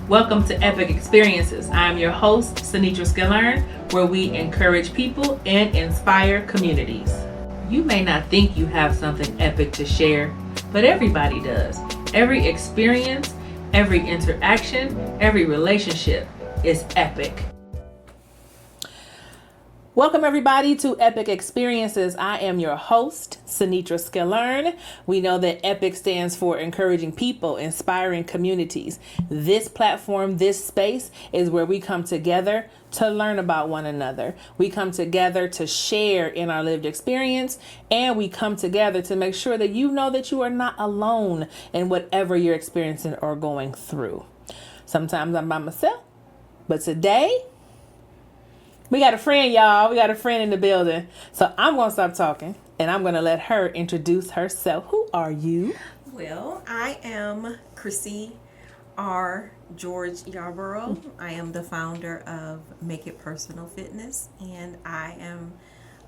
Welcome to Epic Experiences. I'm your host, Sinitra Skillern, where we encourage people and inspire communities. You may not think you have something epic to share, but everybody does. Every experience, every interaction, every relationship is epic. Welcome everybody to Epic Experiences. I am your host, Sinitra Skillern. We know that EPIC stands for encouraging people, inspiring communities. This platform, this space is where we come together to learn about one another. We come together to share in our lived experience, and we come together to make sure that you know that you are not alone in whatever you're experiencing or going through. Sometimes I'm by myself, but today we got a friend, y'all. We got a friend in the building. So I'm going to stop talking and I'm going to let her introduce herself. Who are you? Well, I am Chrissy George-Yarboro. I am the founder of Make It Personal Fitness, and I am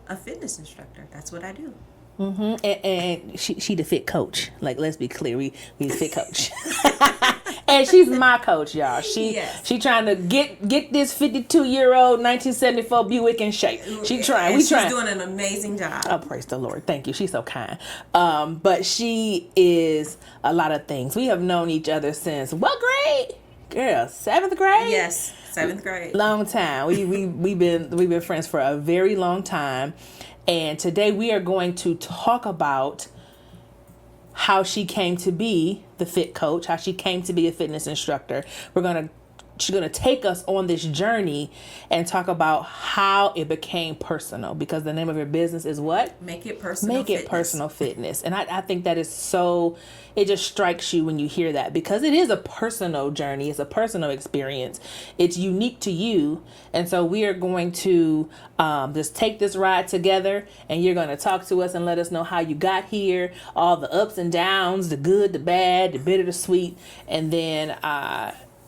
a fitness instructor. That's what I do. Mm-hmm. And she the fit coach. Like, let's be clear, we the fit coach. And she's my coach, y'all. She trying to get this 52-year-old 1974 Buick in shape. She trying. She's doing an amazing job. Oh, praise the Lord. Thank you. She's so kind. But she is a lot of things. We have known each other since what grade? Girl, 7th grade? Yes, 7th grade. Long time. We've been friends for a very long time. And today we are going to talk about how she came to be the fit coach, how she came to be a fitness instructor. She's going to take us on this journey and talk about how it became personal, because the name of her business is what? Make It Personal Make It Personal Fitness. And I think that is so, it just strikes you when you hear that, because it is a personal journey. It's a personal experience. It's unique to you. And so we are going to just take this ride together, and you're going to talk to us and let us know how you got here, all the ups and downs, the good, the bad, the bitter, the sweet. And then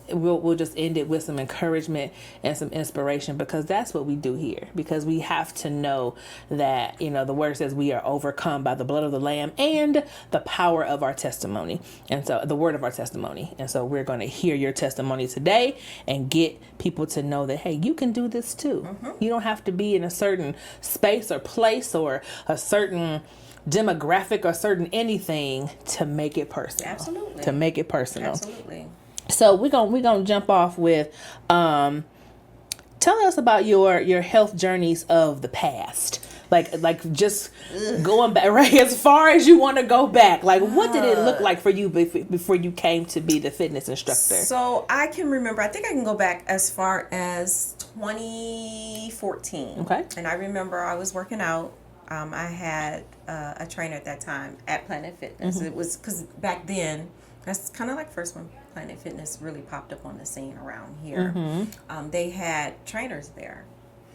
we'll just end it with some encouragement and some inspiration, because that's what we do here. Because we have to know that, you know, the word says we are overcome by the blood of the Lamb and the power of our testimony. And so the word of our testimony. And so we're going to hear your testimony today and get people to know that, hey, you can do this too. Mm-hmm. You don't have to be in a certain space or place or a certain demographic or certain anything to make it personal. Absolutely. To make it personal. Absolutely. So we're gonna jump off with tell us about your health journeys of the past. Like just going back, right, as far as you want to go back. Like, what did it look like for you before you came to be the fitness instructor? So I can remember, I think I can go back as far as 2014. Okay. And I remember I was working out. I had a trainer at that time at Planet Fitness. Mm-hmm. It was because back then, that's kind of like first when Planet Fitness really popped up on the scene around here. Mm-hmm. They had trainers there.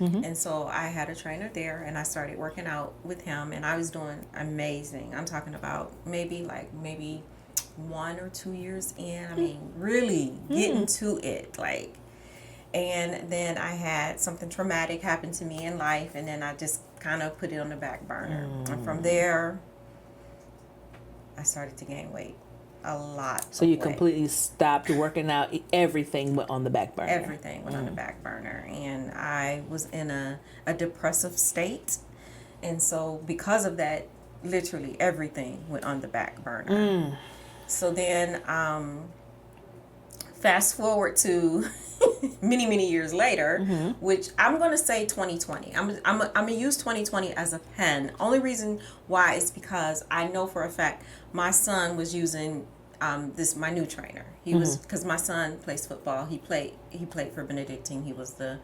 Mm-hmm. And so I had a trainer there, and I started working out with him, and I was doing amazing. I'm talking about maybe 1 or 2 years in. I mean, really getting to it. And then I had something traumatic happen to me in life, and then I just kind of put it on the back burner. And from there, I started to gain weight. A lot. So you completely stopped working out. Everything went on the back burner. Everything went on the back burner. And I was in a depressive state. And so because of that, literally everything went on the back burner. So then fast forward to many, many years later, which I'm going to say 2020. I'm going to use 2020 as a pen. Only reason why is because I know for a fact my son was using my new trainer. He was, because my son plays football. He played for Benedictine. He was the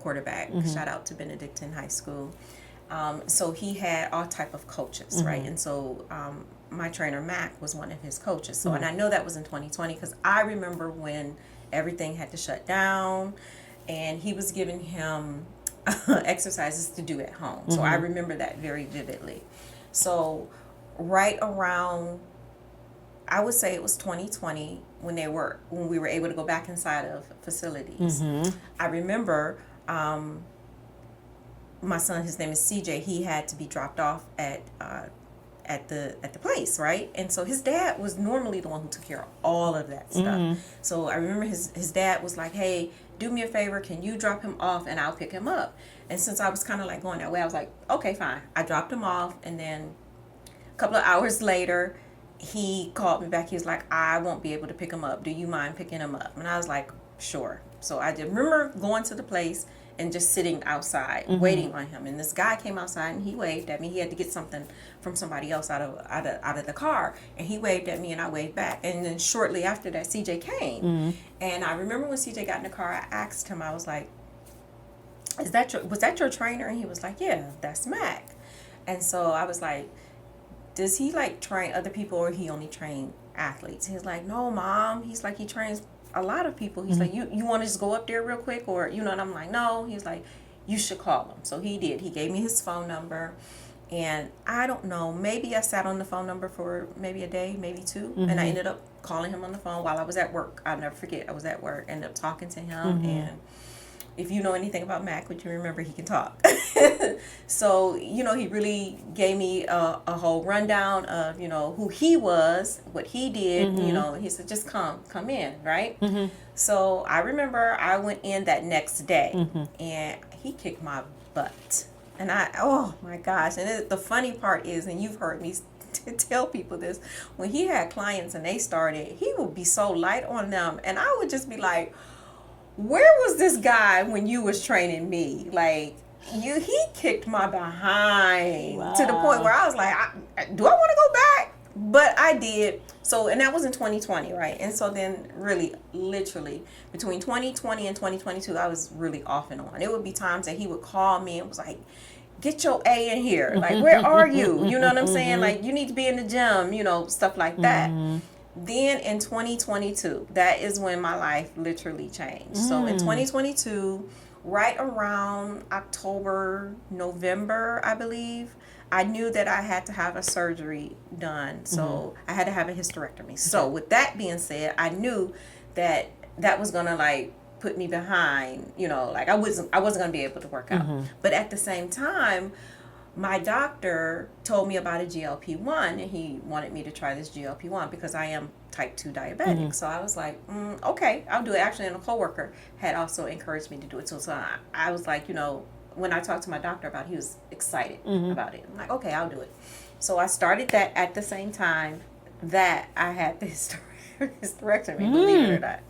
quarterback. Shout out to Benedictine High School. So he had all type of coaches, right? And so my trainer Mac was one of his coaches. So and I know that was in 2020 because I remember when everything had to shut down, and he was giving him exercises to do at home. So I remember that very vividly. So right around, I would say it was 2020 when we were able to go back inside of facilities. I remember my son, his name is CJ, he had to be dropped off at at the place, right? And so his dad was normally the one who took care of all of that stuff. So I remember his dad was like, hey, do me a favor, can you drop him off and I'll pick him up? And since I was kind of like going that way, I was like, okay, fine. I dropped him off, and then a couple of hours later, he called me back. He was like, I won't be able to pick him up. Do you mind picking him up? And I was like, sure. So I did remember going to the place and just sitting outside waiting on him. And this guy came outside and he waved at me. He had to get something from somebody else out of the car, and he waved at me and I waved back. And then shortly after that, CJ came. And I remember when CJ got in the car, I asked him, I was like, was that your trainer? And he was like, yeah, that's Mac. And so I was like, does he like train other people, or he only train athletes? He's like, no, Mom. He's like, he trains a lot of people. He's like, you want to just go up there real quick, or and I'm like, no. He's like, you should call him. So he did. He gave me his phone number, and I don't know, maybe I sat on the phone number for maybe a day, maybe two, and I ended up calling him on the phone while I was at work. I'll never forget. I was at work, ended up talking to him, and if you know anything about Mac, would you remember he can talk? So, he really gave me a whole rundown of, who he was, what he did, he said, just come in, right? So I remember I went in that next day, and he kicked my butt. And oh my gosh. And the funny part is, and you've heard me tell people this, when he had clients and they started, he would be so light on them. And I would just be like, where was this guy when you was training me? Like, he kicked my behind to the point where I was like, do I want to go back? But I did. So, and that was in 2020, right? And so then really, literally, between 2020 and 2022, I was really off and on. It would be times that he would call me and was like, get your A in here. Like, where are you? You know what I'm saying? Like, you need to be in the gym, stuff like that. Then in 2022, that is when my life literally changed. So in 2022, right around October, November, I believe, I knew that I had to have a surgery done. So I had to have a hysterectomy. So with that being said, I knew that was going to like put me behind, like I wasn't going to be able to work out. But at the same time, my doctor told me about a GLP-1, and he wanted me to try this GLP-1 because I am type 2 diabetic. So I was like, okay, I'll do it. Actually, and a coworker had also encouraged me to do it. So I was like, when I talked to my doctor about it, he was excited about it. I'm like, okay, I'll do it. So I started that at the same time that I had the hysterectomy, believe it or not.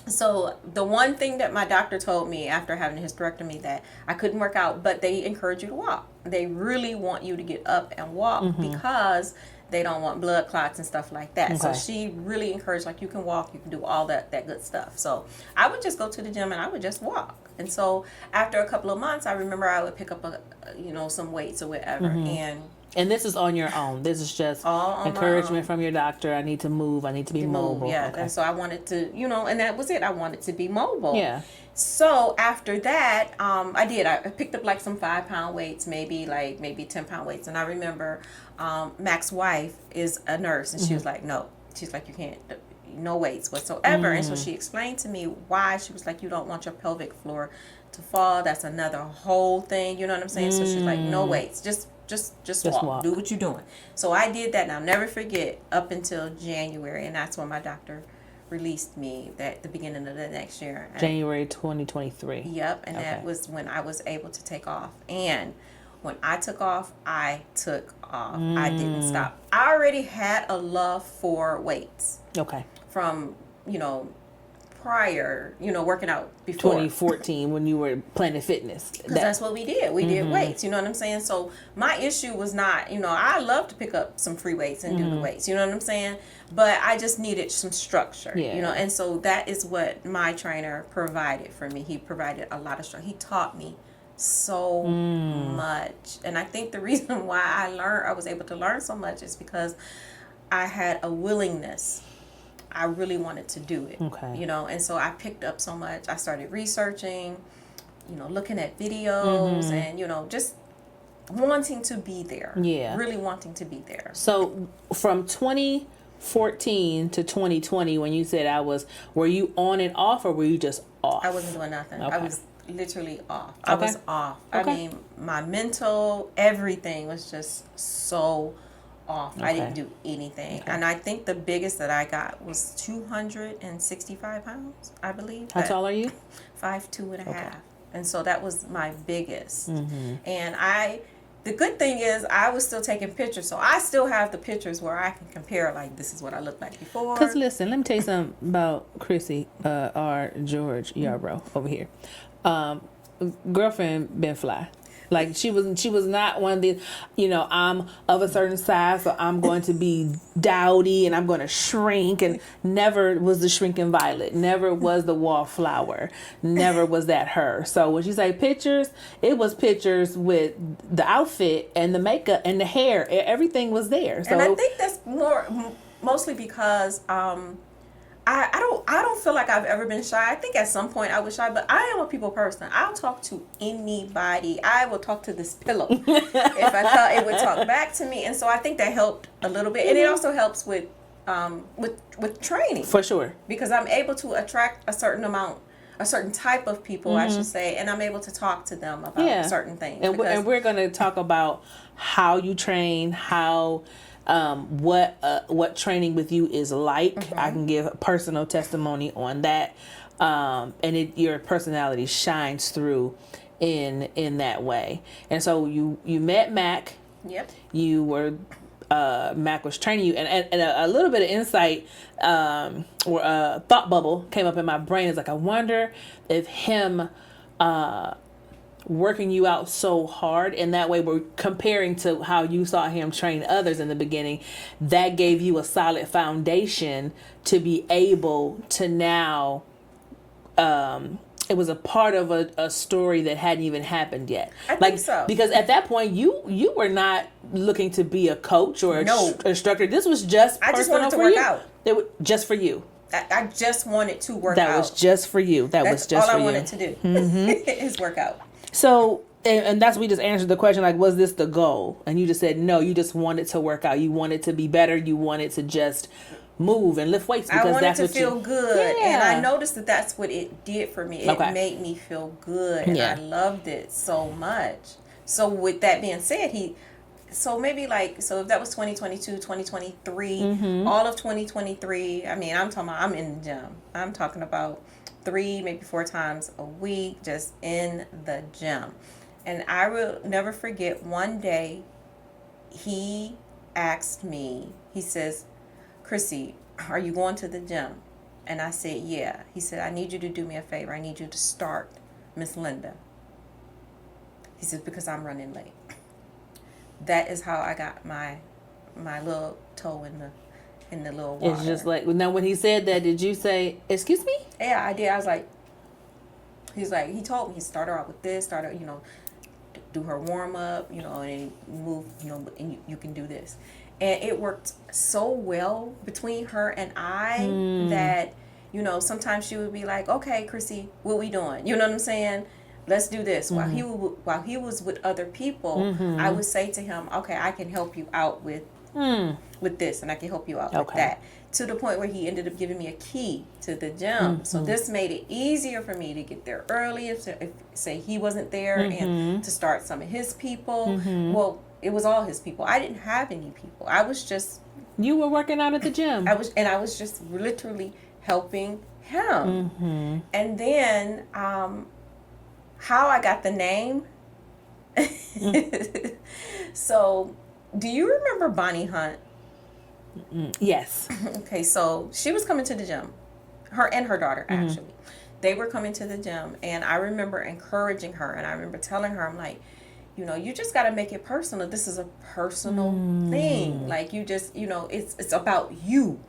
So the one thing that my doctor told me after having a hysterectomy, that I couldn't work out, but they encourage you to walk. They really want you to get up and walk because they don't want blood clots and stuff like that. Okay. So she really encouraged, like, you can walk, you can do all that good stuff. So I would just go to the gym and I would just walk. And so after a couple of months, I remember I would pick up some weights or whatever. And this is on your own. This is just encouragement from your doctor. I need to move. I need to be mobile. Yeah. Okay. And so I wanted to, and that was it. I wanted to be mobile. Yeah. So after that, I did. I picked up like some 5-pound weights, maybe 10-pound weights. And I remember Mac's wife is a nurse, and she was like, no. She's like, you can't, no weights whatsoever. And so she explained to me why. She was like, you don't want your pelvic floor to fall. That's another whole thing. You know what I'm saying? So she's like, no weights. Just walk. Do what you're doing. So I did that, and I'll never forget, up until January, and that's when my doctor released me at the beginning of the next year. January 2023. Yep, and that was when I was able to take off. And when I took off, I took off. I didn't stop. I already had a love for weights. Okay. From, prior, working out before 2014 when you were Planet Fitness. Because that's what we did. We did weights. You know what I'm saying? So my issue was not, I love to pick up some free weights and do the weights. You know what I'm saying? But I just needed some structure. Yeah. And so that is what my trainer provided for me. He provided a lot of structure. He taught me so much. And I think the reason why I was able to learn so much is because I had a willingness. I really wanted to do it, and so I picked up so much. I started researching, looking at videos and, just wanting to be there. Yeah. Really wanting to be there. So from 2014 to 2020, when you said were you on and off, or were you just off? I wasn't doing nothing. Okay. literally off. I Okay. was off. Okay. I mean, my mental, everything was just so off. I didn't Okay. do anything. Okay. And I think the biggest that I got was 265 pounds, I believe. How tall are you? 5'2.5". Okay. And so that was my biggest. Mm-hmm. And the good thing is I was still taking pictures. So I still have the pictures where I can compare, like, this is what I looked like before. Because listen, let me tell you something about Chrissy, R. George-Yarboro over here. Girlfriend been fly. Like she was not one of the, I'm of a certain size, so I'm going to be dowdy and I'm going to shrink, and never was the shrinking violet, never was the wallflower, never was that her. So when she say pictures, it was pictures with the outfit and the makeup and the hair, everything was there. So and I think that's mostly because I don't feel like I've ever been shy. I think at some point I was shy, but I am a people person. I'll talk to anybody. I will talk to this pillow if I thought it would talk back to me. And so I think that helped a little bit, and it also helps with training, for sure, because I'm able to attract a certain type of people, I should say, and I'm able to talk to them about certain things. And we're going to talk about how you train, how. What training with you is like. Mm-hmm. I can give a personal testimony on that, and your personality shines through in that way. And so you met Mac. Yep. You were Mac was training you, and a little bit of insight or a thought bubble came up in my brain. It's like, I wonder if him working you out so hard, and that way we're comparing to how you saw him train others in the beginning, that gave you a solid foundation to be able to now it was a part of a story that hadn't even happened yet. I think so. Because at that point you were not looking to be a coach or instructor. This was just I just wanted to work out. It was just for you. I just wanted to work out. That was just for you. That's all I wanted to do. Mm-hmm. Is work out. So, and that's, we just answered the question, like, was this the goal? And you just said, no, you just wanted to work out. You wanted to be better. You wanted to just move and lift weights because that's what I wanted to feel good. Yeah. And I noticed that that's what it did for me. It made me feel good. And I loved it so much. So with that being said, so if that was 2022, 2023, all of 2023, I mean, I'm in the gym. I'm talking about 3, maybe 4 times a week, just in the gym. And I will never forget, one day he asked me, he says, Chrissy, are you going to the gym? And I said, yeah. He said, I need you to do me a favor. I need you to start Miss Linda. He says, because I'm running late. That is how I got my little toe in the little water. It's just like, now when he said that, did you say, excuse me? Yeah, I did. I was like, he told me, he started out with this, do her warm up, and move, and you can do this. And it worked so well between her and I that, sometimes she would be like, okay, Chrissy, what we doing? You know what I'm saying? Let's do this. Mm-hmm. While he was with other people, I would say to him, okay, I can help you out with this, and I can help you out with that. To the point where he ended up giving me a key to the gym. So this made it easier for me to get there early if say he wasn't there, and to start some of his people. Well, it was all his people. I didn't have any people. I was just... You were working out at the gym. I was just literally helping him. And then how I got the name. So, do you remember Bonnie Hunt? Yes. Okay, so she was coming to the gym. Her and her daughter, actually. They were coming to the gym, and I remember encouraging her, and I remember telling her, I'm like, you just got to make it personal. This is a personal thing. Like, you just, it's about you.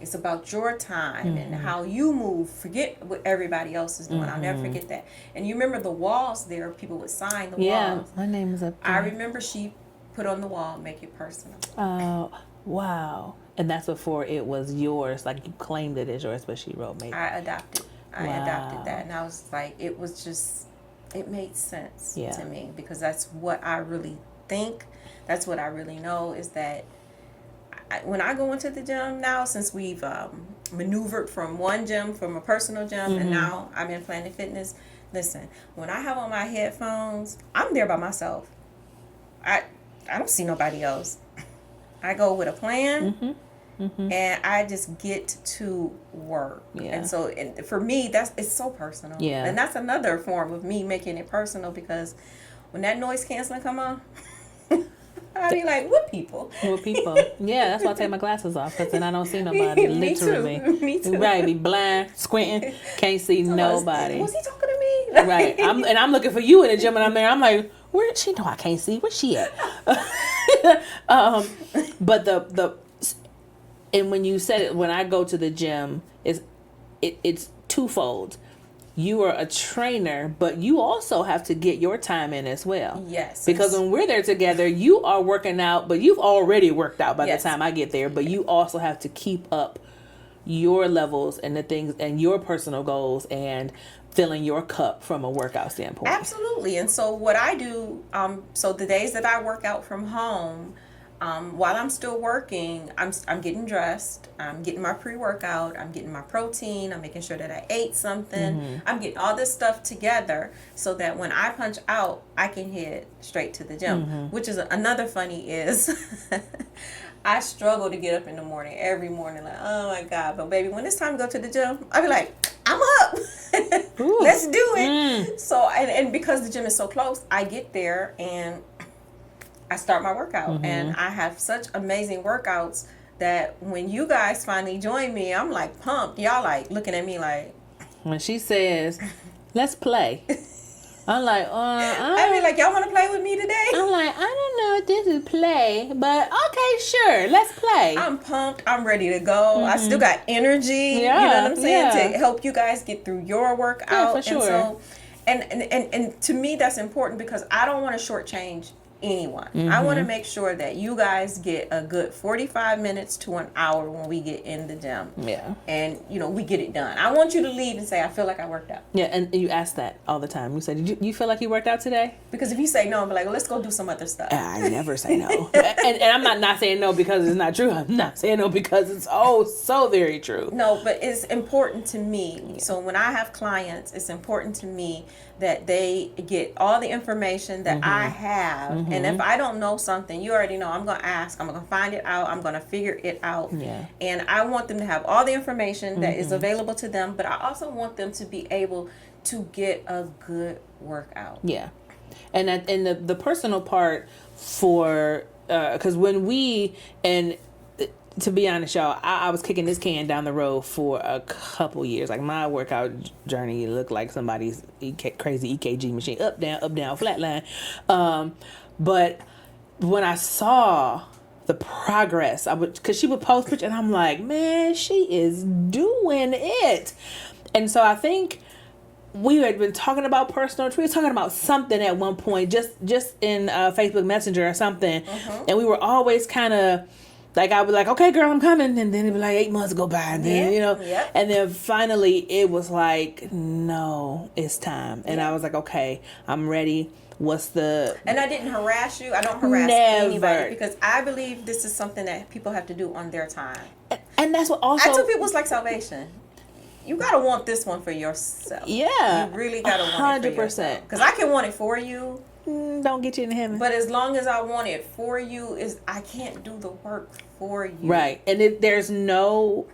It's about your time and how you move. Forget what everybody else is doing. I'll never forget that. And you remember the walls there, people would sign the walls. Yeah, my name is up there. I remember she put on the wall, make it personal. Oh, wow. And that's before it was yours, like you claimed it as yours, but she wrote maybe. I adopted that. And I was like, it made sense to me, because that's what I really think. That's what I really know, is that when I go into the gym now, since we've maneuvered from one gym, from a personal gym, and now I'm in Planet Fitness. Listen, when I have on my headphones, I'm there by myself. I don't see nobody else. I go with a plan, and I just get to work. Yeah. And so for me, it's so personal. Yeah. And that's another form of me making it personal, because when that noise canceling come on, I be like, what people? What people? Yeah, that's why I take my glasses off, because then I don't see nobody. Me Literally. too. Me too. Right, be blind, squinting, can't see nobody. Was he talking to me? Right. I'm looking for you in the gym, and I'm there. I'm like, where did she know I can't see? Where's she at? But and when you said it, when I go to the gym, it's twofold. You are a trainer, but you also have to get your time in as well. Yes. Because when we're there together, you are working out, but you've already worked out by Yes. the time I get there. But you also have to keep up your levels and the things and your personal goals and filling your cup from a workout standpoint. Absolutely. And so what I do, so the days that I work out from home, while I'm still working, I'm getting dressed, I'm getting my pre-workout, I'm getting my protein, I'm making sure that I ate something, I'm getting all this stuff together so that when I punch out, I can head straight to the gym. Which is another funny is I struggle to get up in the morning, every morning, like, oh my God. But baby, when it's time to go to the gym, I be like, I'm up. Let's do it. So, and because the gym is so close, I get there and I start my workout. And I have such amazing workouts that when you guys finally join me, I'm like pumped. Y'all like looking at me like. When she says, let's play. I'm like, I be like, y'all want to play with me today? I'm like, I don't know if this is play, but okay, sure, let's play. I'm pumped. I'm ready to go. I still got energy. Yeah, you know what I'm saying? yeah. To help you guys get through your workout. Yeah, for sure. And to me, that's important because I don't want to shortchange anyone. I want to make sure that you guys get a good 45 minutes to an hour when we get in the gym. Yeah. And, we get it done. I want you to leave and say, I feel like I worked out. Yeah, and you ask that all the time. You say, did you feel like you worked out today? Because if you say no, I'm like, well, let's go do some other stuff. I never say no. and I'm not saying no because it's not true. I'm not saying no because it's so very true. No, but it's important to me. Yeah. So when I have clients, it's important to me that they get all the information that I have. And if I don't know something, you already know, I'm going to ask. I'm going to find it out. I'm going to figure it out. Yeah. And I want them to have all the information that is available to them. But I also want them to be able to get a good workout. Yeah. And the personal part for, because when to be honest, y'all, I was kicking this can down the road for a couple years. Like my workout journey looked like somebody's crazy EKG machine, up, down, flat line. But when I saw the progress, because she would post pictures, and I'm like, man, she is doing it. And so I think we had been talking about personal. We were talking about something at one point, just in Facebook Messenger or something, and we were always kind of. Like, I was like, okay, girl, I'm coming. And then it'd be like 8 months go by. And then, and then finally it was like, no, it's time. And I was like, okay, I'm ready. And I didn't harass you. I don't harass anybody because I believe this is something that people have to do on their time. And that's what also. I tell people it's like salvation. You got to want this one for yourself. Yeah. You really got to want it for yourself. Because I can want it for you. Don't get you into heaven. But as long as I want it for you, I can't do the work for you. Right. And there's no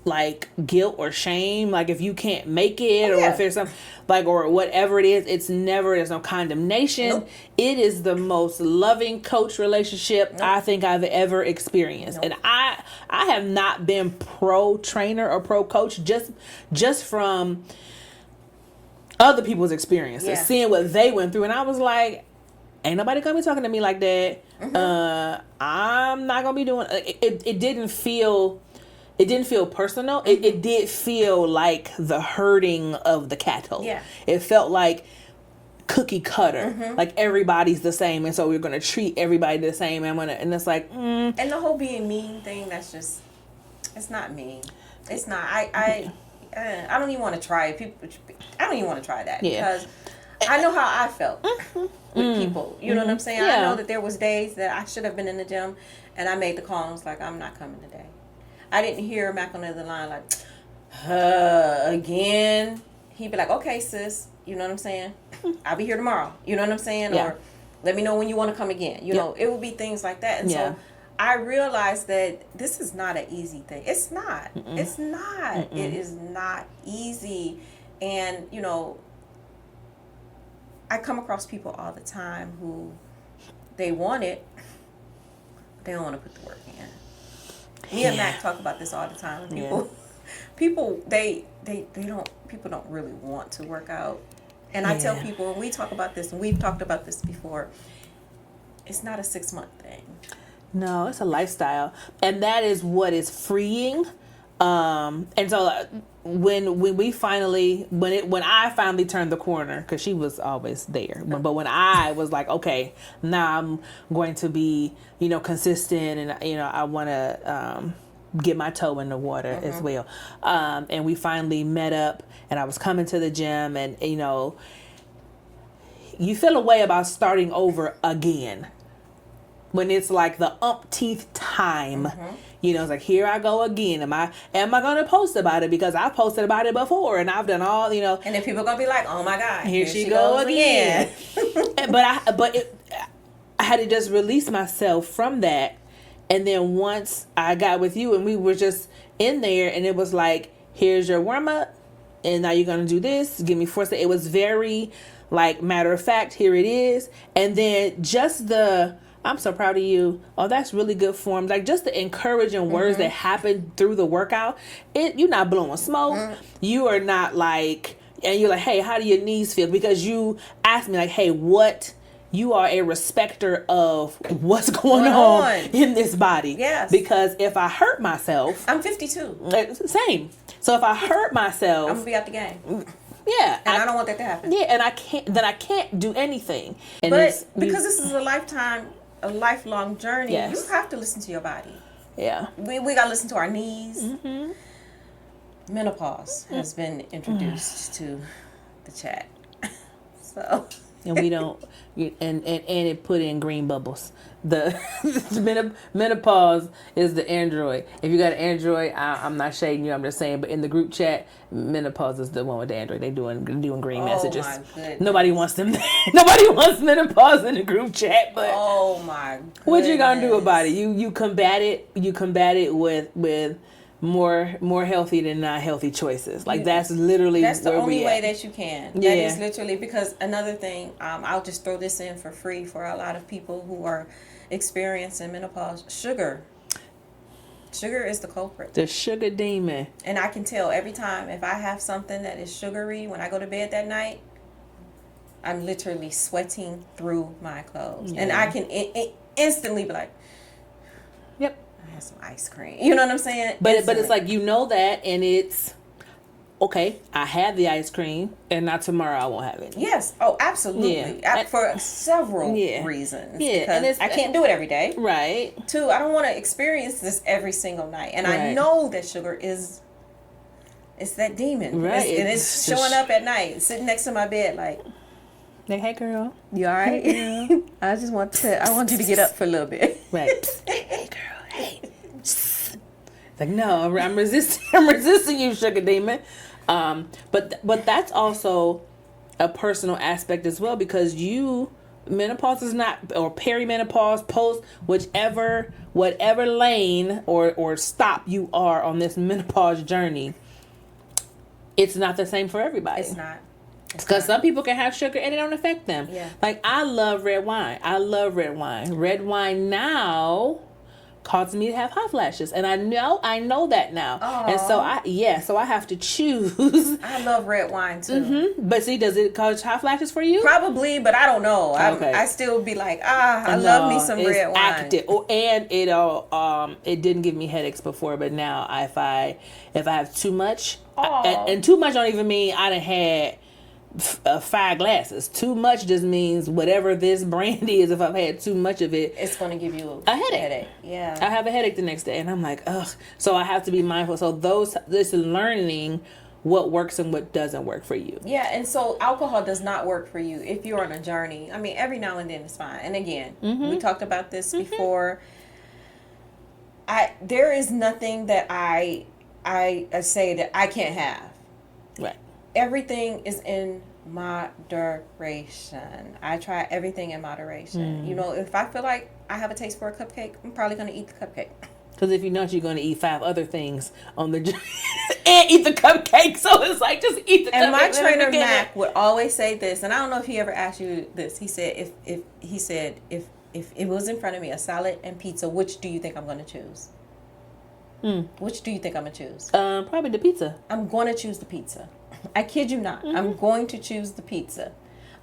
like guilt or shame, like if you can't make it or if there's some like or whatever it is, there's no condemnation. Nope. It is the most loving coach relationship I think I've ever experienced. And I have not been pro trainer or pro coach just from other people's experiences, seeing what they went through, and I was like, ain't nobody gonna be talking to me like that. I'm not gonna be doing it. It didn't feel personal. It did feel like the herding of the cattle. Yeah. It felt like cookie cutter, like everybody's the same, and so we're gonna treat everybody the same. And it's like, and the whole being mean thing. That's just, it's not mean. It's not. I don't even want to try it. I don't even want to try that because I know how I felt with people. You know what I'm saying? Yeah. I know that there was days that I should have been in the gym, and I made the call and was like, I'm not coming today. I didn't hear Mac on the other line like, again. He'd be like, okay, sis. You know what I'm saying? I'll be here tomorrow. You know what I'm saying? Yeah. Or let me know when you want to come again. You know, it would be things like that. And Yeah. so I realized that this is not an easy thing. It's not. Mm-mm. It's not. Mm-mm. It is not easy. And, you know, I come across people all the time who they want it, but they don't want to put the work in. Me and Mac talk about this all the time. People don't really want to work out. And I tell people, when we talk about this, and we've talked about this before, it's not a 6-month thing. No, it's a lifestyle, and that is what is freeing. And so when I finally turned the corner, because she was always there, but when I was like, okay, now I'm going to be, consistent, and I want to get my toe in the water as well. And we finally met up, and I was coming to the gym, and you feel a way about starting over again. When it's like the umpteenth time, it's like, here I go again. Am I going to post about it? Because I've posted about it before, and I've done all, And then people are going to be like, oh my God, here she goes again. But I had to just release myself from that. And then once I got with you and we were just in there, and it was like, here's your warm up, and now you're going to do this. Give me 4 seconds. It was very like matter of fact, here it is. And then just I'm so proud of you. Oh, that's really good form. Like just the encouraging words that happen through the workout. You're not blowing smoke. You are not like, and you're like, hey, how do your knees feel? Because you asked me like, hey, you are a respecter of what's going on in this body. Yes. Because if I hurt myself, I'm 52. Same. So if I hurt myself, I'm gonna be out the game. Yeah, and I don't want that to happen. Yeah, and I can't do anything. And but because this is a lifelong journey, yes. you have to listen to your body. Yeah. We got to listen to our knees. Menopause has been introduced to the chat. So. And we don't, and it put in green bubbles. The menopause is the Android. If you got an Android, I'm not shading you. I'm just saying. But in the group chat, menopause is the one with the Android. They doing green messages. My goodness. Nobody wants them. Nobody wants menopause in the group chat. But oh my goodness. What you gonna do about it? You combat it. You combat it with more healthy than not healthy choices. Like that's literally the only way that you can. Yeah. That is literally, because another thing, I'll just throw this in for free for a lot of people who are experiencing menopause. Sugar is the culprit. The sugar demon. And I can tell every time if I have something that is sugary when I go to bed that night, I'm literally sweating through my clothes. And I can instantly be like, yep, some ice cream. You know what I'm saying? But it's like, that, and it's okay. I have the ice cream, and not tomorrow I won't have it. Yes. Oh, absolutely. Yeah. For several reasons. Yeah. Because I can't do it every day. Right. 2, I don't want to experience this every single night, and I know that sugar is. It's that demon. Right. It's showing up at night, sitting next to my bed, like, hey girl, you all right? Hey, girl. I want you to get up for a little bit. Right. Hey girl. Hey. It's like, no, I'm resisting you, sugar demon. But that's also a personal aspect as well, because menopause is not, or perimenopause, post, whatever lane or stop you are on this menopause journey, it's not the same for everybody. It's not. Because some people can have sugar and it don't affect them. Yeah. Like, I love red wine. Red wine now causes me to have hot flashes, and I know that now. Aww. And so I have to choose. I love red wine too. But see, does it cause hot flashes for you? Probably, but I don't know. Okay. I still be like, I love me some red wine. Active. And it didn't give me headaches before, but now if I have too much, and too much don't even mean I done had 5 glasses. Too much just means whatever this brand is. If I've had too much of it, it's going to give you a headache. Yeah, I have a headache the next day, and I'm like, ugh. So I have to be mindful. So this learning what works and what doesn't work for you. Yeah, and so alcohol does not work for you if you're on a journey. I mean, every now and then is fine. And again, we talked about this before. There is nothing that I say that I can't have. Right. Everything is in moderation. I try everything in moderation. You know, if I feel like I have a taste for a cupcake, I'm probably going to eat the cupcake. Because if you know you're going to eat 5 other things on the and eat the cupcake, so it's like just eat the cupcake. And my trainer Mac would always say this, and I don't know if he ever asked you this. He said, if it was in front of me, a salad and pizza, which do you think I'm going to choose? Which do you think I'm going to choose? Probably the pizza. I'm going to choose the pizza. I kid you not. I'm going to choose the pizza.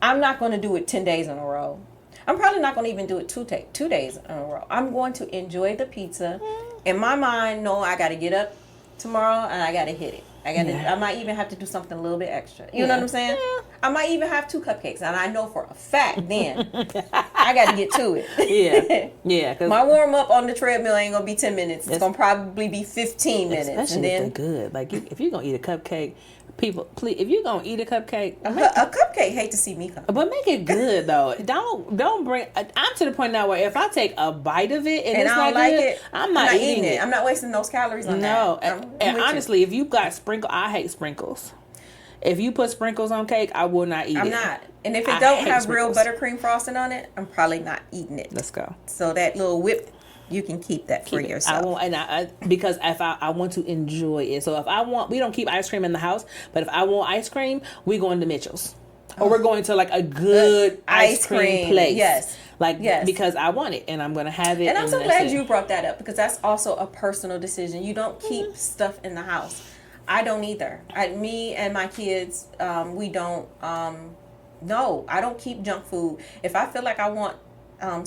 I'm not going to do it 10 days in a row. I'm probably not going to even do it 2 days in a row. I'm going to enjoy the pizza. In my mind, no, I got to get up tomorrow and I got to hit it. I might even have to do something a little bit extra. You know what I'm saying? Yeah. I might even have 2 cupcakes, and I know for a fact then I got to get to it. Yeah. Cause my warm up on the treadmill ain't gonna be 10 minutes. It's gonna probably be 15 minutes. Especially and then if they're good. Like if you're gonna eat a cupcake, people, please, if you're gonna eat a cupcake, a cupcake hate to see me come. But make it good though. Don't bring. I'm to the point now where if I take a bite of it and it's I not don't like good, it, I'm not eating it. I'm not wasting those calories on that. No, and honestly, if you got sprinkles, I hate sprinkles. If you put sprinkles on cake, I will not eat it. I'm not. And if it don't have real buttercream frosting on it, I'm probably not eating it. Let's go. So that little whip, you can keep that for yourself. I won't, and because if I want to enjoy it. So if I want, we don't keep ice cream in the house, but if I want ice cream, we going to Mitchell's. Or we're going to like a good ice cream place. Yes. Because I want it and I'm going to have it. And I'm so glad you brought that up because that's also a personal decision. You don't keep stuff in the house. I don't either. Me and my kids, we don't. No, I don't keep junk food. If I feel like I want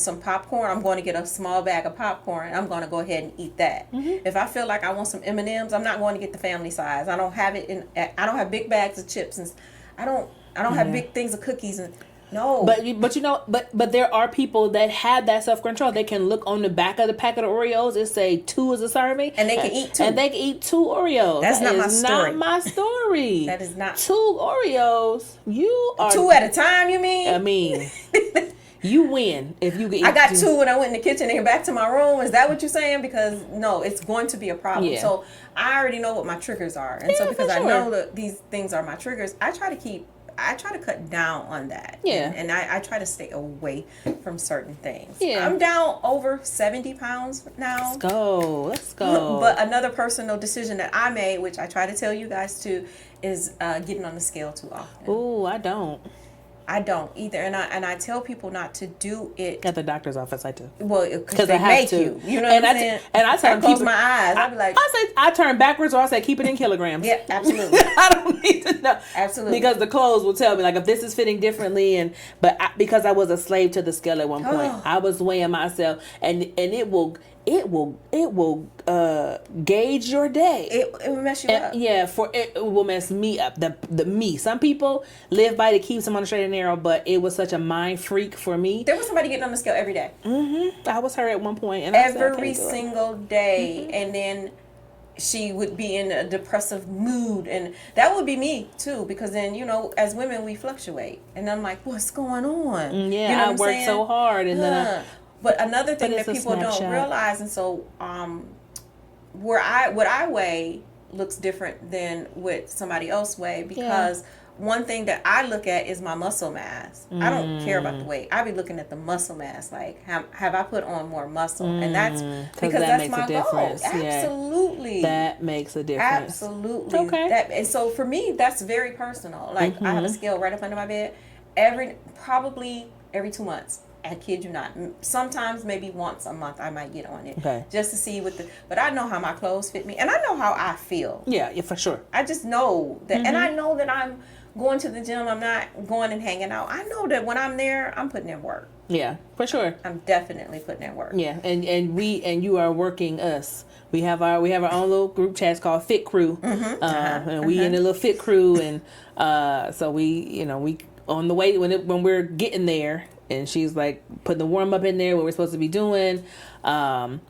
some popcorn, I'm going to get a small bag of popcorn. I'm going to go ahead and eat that. If I feel like I want some M&Ms, I'm not going to get the family size. I don't have it in. I don't have big bags of chips and I don't have big things of cookies and. No, but you know, but there are people that have that self control. They can look on the back of the packet of Oreos and say 2 is a serving, and they can eat 2. And they can eat 2 Oreos. That's not my story. That is not 2 Oreos. You are 2 at a time. You mean? I mean, you win if you get. I got 2 when I went in the kitchen and came back to my room. Is that what you're saying? Because no, it's going to be a problem. Yeah. So I already know what my triggers are, and so because I know that these things are my triggers, I try to cut down on that. Yeah. And I try to stay away from certain things. Yeah. I'm down over 70 pounds now. Let's go. But another personal decision that I made, which I try to tell you guys too, is getting on the scale too often. Ooh, I don't either. And I tell people not to do it. At the doctor's office, I do. Well, because they make you. You know what I'm saying? And I tell them, close my eyes. I'll be like. I turn backwards or I say keep it in kilograms. Yeah, absolutely. I don't need to know. Absolutely. Because the clothes will tell me, like, if this is fitting differently. Because I was a slave to the scale at one point. I was weighing myself. And it will gauge your day. It will mess you up. Yeah, it will mess me up. The me. Some people live by it, keeps them on the straight and narrow, but it was such a mind freak for me. There was somebody getting on the scale every day. I was her at one point, and every single day, and then she would be in a depressive mood, and that would be me too, because then as women we fluctuate, and I'm like, what's going on? Yeah, I worked so hard, and then. But another thing that people don't realize, and so what I weigh looks different than what somebody else weigh, because one thing that I look at is my muscle mass. I don't care about the weight. I be looking at the muscle mass, like have I put on more muscle, and that's because that's my goal. Absolutely, that makes a difference. Absolutely. Okay. And so for me, that's very personal. Like I have a scale right up under my bed. Probably every 2 months. I kid you not. Sometimes maybe once a month I might get on it, just to see but I know how my clothes fit me, and I know how I feel. Yeah, for sure. I just know that, and I know that I'm going to the gym. I'm not going and hanging out. I know that when I'm there, I'm putting in work. Yeah, for sure. I'm definitely putting in work. Yeah, and you are working us. We have our own little group chats called Fit Crew, and we in a little Fit Crew, and so we on the way when we're getting there. And she's like putting the warm up in there, what we're supposed to be doing. And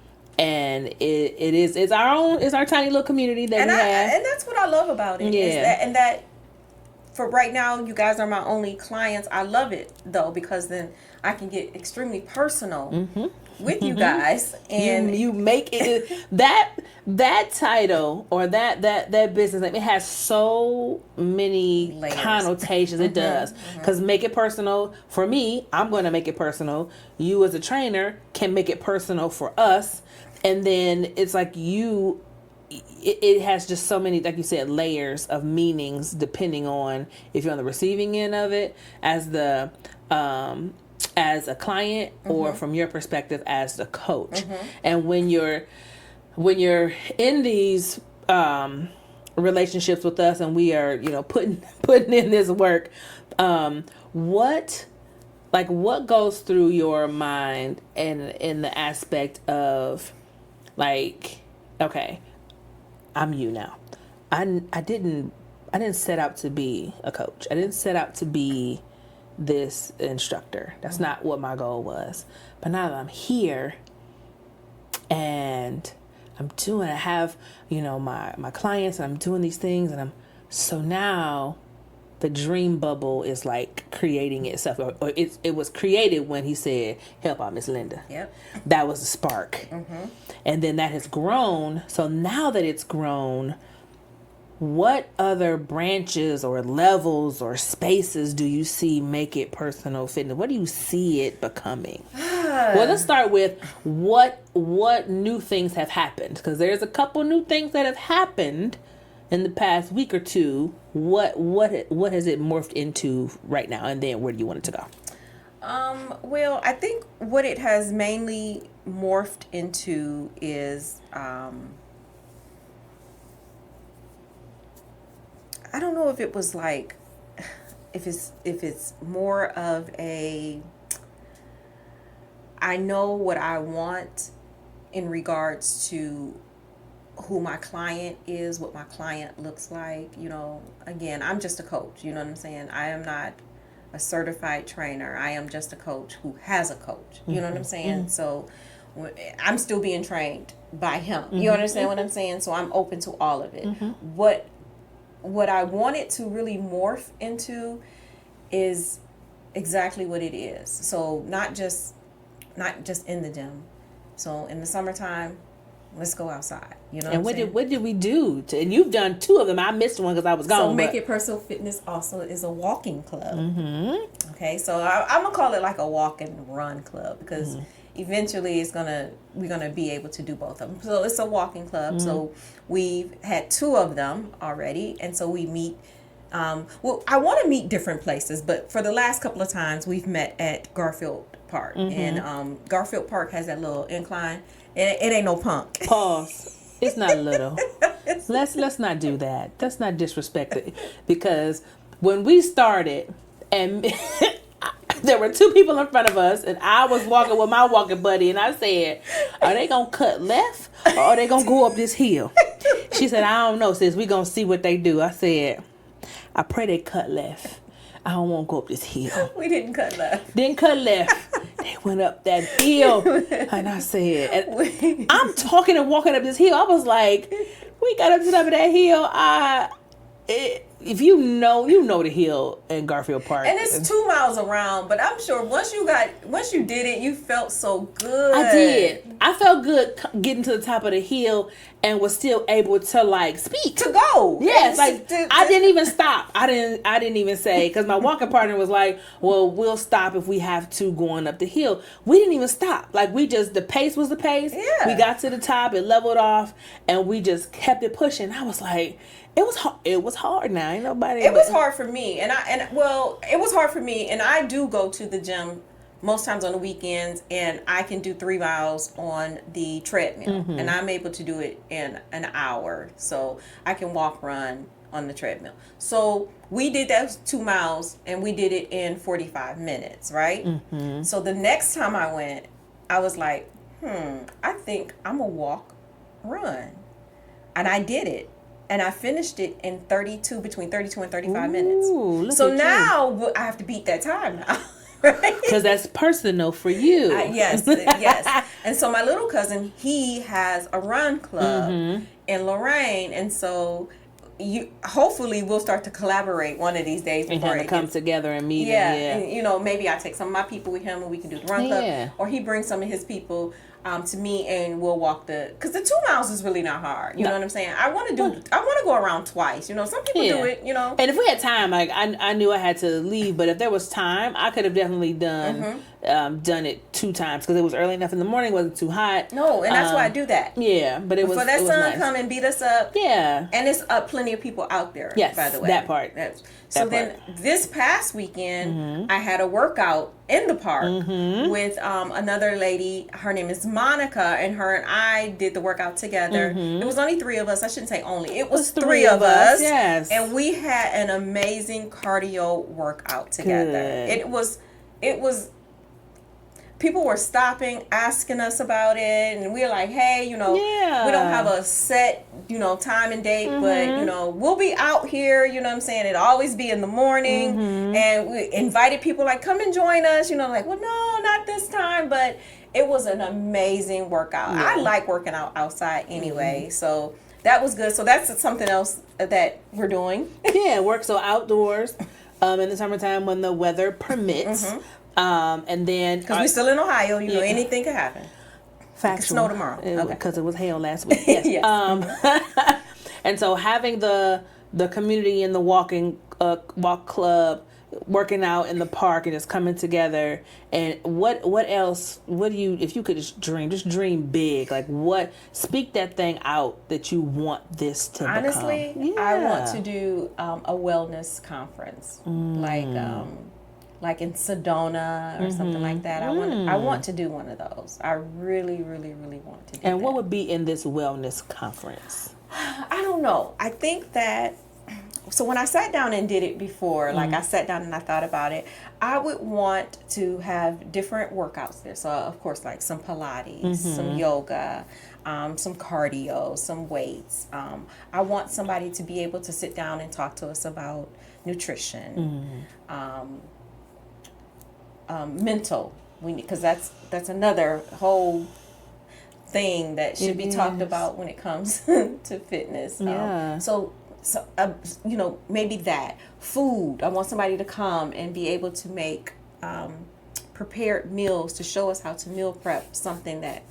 And it's our tiny little community that we have. And that's what I love about it. Yeah. Is that for right now, you guys are my only clients. I love it though, because then I can get extremely personal with you guys, and you make it that title or that business name. It has so many layers. Connotations. It does, because make it personal for me. I'm going to make it personal. You as a trainer can make it personal for us, and then it's like it has just so many, like you said, layers of meanings depending on if you're on the receiving end of it as the as a client or from your perspective as the coach. And when you're in these relationships with us and we are, putting in this work, what goes through your mind in the aspect of like, okay, I'm you now. I didn't set out to be a coach. I didn't set out to be this instructor. That's not what my goal was. But now that I'm here and I have, my clients, and I'm doing these things, and so now the dream bubble is like creating itself, or it was created when he said, "Help out, Miss Linda." Yep. That was the spark. And then that has grown. So now that it's grown, what other branches or levels or spaces do you see Make It Personal Fitness? What do you see it becoming? Well, let's start with what new things have happened, because there's a couple new things that have happened in the past week or two. What has it morphed into right now, and then where do you want it to go? Well, I think what it has mainly morphed into is I don't know if it was like if it's more of a I know what I want in regards to who my client is, what my client looks like. Again, I'm just a coach, you know what I'm saying? I am not a certified trainer. I am just a coach who has a coach, you know what I'm saying? So I'm still being trained by him. You understand what I'm saying? So I'm open to all of it. What I want it to really morph into is exactly what it is. So not just in the gym. So in the summertime, let's go outside. You know. And what did we do? And you've done 2 of them. I missed one because I was gone. So Make It Personal Fitness also is a walking club. Okay, so I'm gonna call it like a walk and run club, because eventually we're gonna be able to do both of them. So it's a walking club. So we've had 2 of them already, and so we meet. Well, I want to meet different places, but for the last couple of times we've met at Garfield Park, and Garfield Park has that little incline. It ain't no punk. Pause. It's not little. Let's not do that. Let's not disrespect it, because when we started, and there were 2 people in front of us, and I was walking with my walking buddy, and I said, "Are they gonna cut left, or are they gonna go up this hill?" She said, "I don't know, sis. We gonna see what they do." I said, "I pray they cut left. I don't want to go up this hill." We didn't cut left. Didn't cut left. They went up that hill. And I said, and I'm talking and walking up this hill. I was like, we got up to the top of that hill. If you know the hill in Garfield Park. And it's 2 miles around, but I'm sure once you did it, you felt so good. I did. I felt good getting to the top of the hill and was still able to like speak. To go. Yes, like I didn't even stop. I didn't even say, because my walking partner was like, "Well, we'll stop if we have to going up the hill." We didn't even stop. Like the pace was the pace. Yeah. We got to the top, it leveled off, and we just kept it pushing. I was like, it was hard. Now ain't nobody. It was hard for me, it was hard for me, and I do go to the gym most times on the weekends, and I can do 3 miles on the treadmill, and I'm able to do it in an hour. So I can walk, run on the treadmill. So we did that 2 miles, and we did it in 45 minutes, right? So the next time I went, I was like, I think I'm gonna walk, run, and I did it. And I finished it in between 32 and 35 minutes. So now I have to beat that time now. Because that's personal for you. Yes, yes. And so my little cousin, he has a run club in Lorraine, and so hopefully we'll start to collaborate one of these days And before kind of come together and meet. Yeah, and, maybe I take some of my people with him and we can do the run club, or he brings some of his people to me and we'll walk because the 2 miles is really not hard. You know what I'm saying? I want to go around twice. Some people do it. And if we had time, like I knew I had to leave, but if there was time, I could have definitely done it 2 times because it was early enough in the morning, wasn't too hot. No, and that's why I do that. Yeah, but it was before that sun nice. come and beat us up. Yeah, and it's plenty of people out there. Yes, by the way, that part. Then this past weekend, I had a workout in the park with another lady. Her name is Monica, and her and I did the workout together. It was only 3 of us. I shouldn't say only. It was 3 of us. Yes, and we had an amazing cardio workout together. Good. It was. People were stopping, asking us about it, and we were like, hey, we don't have a set, time and date, but, we'll be out here, you know what I'm saying? It'll always be in the morning, and we invited people, like, come and join us, like, well, no, not this time, but it was an amazing workout. Yeah. I like working out outside anyway, so that was good. So that's something else that we're doing. Yeah, work so outdoors in the summertime when the weather permits. And then because we're still in Ohio, anything could happen. Factual. It could snow tomorrow because it was hail last week. Yes. Yes. And so having the community in the walk club, working out in the park and just coming together. And what else? What do you? If you could just dream big. Like speak that thing out that you want this to become. Honestly, I want to do a wellness conference, like in Sedona or something like that. I want to do one of those. I really, really, really want to do And what would be in this wellness conference? I don't know. I think that, so when I sat down and did it before, like I sat down and I thought about it, I would want to have different workouts there. So of course, like some Pilates, some yoga, some cardio, some weights. I want somebody to be able to sit down and talk to us about nutrition, mental, because that's another whole thing that should be talked about when it comes to fitness. So maybe that food. I want somebody to come and be able to make prepared meals to show us how to meal prep something that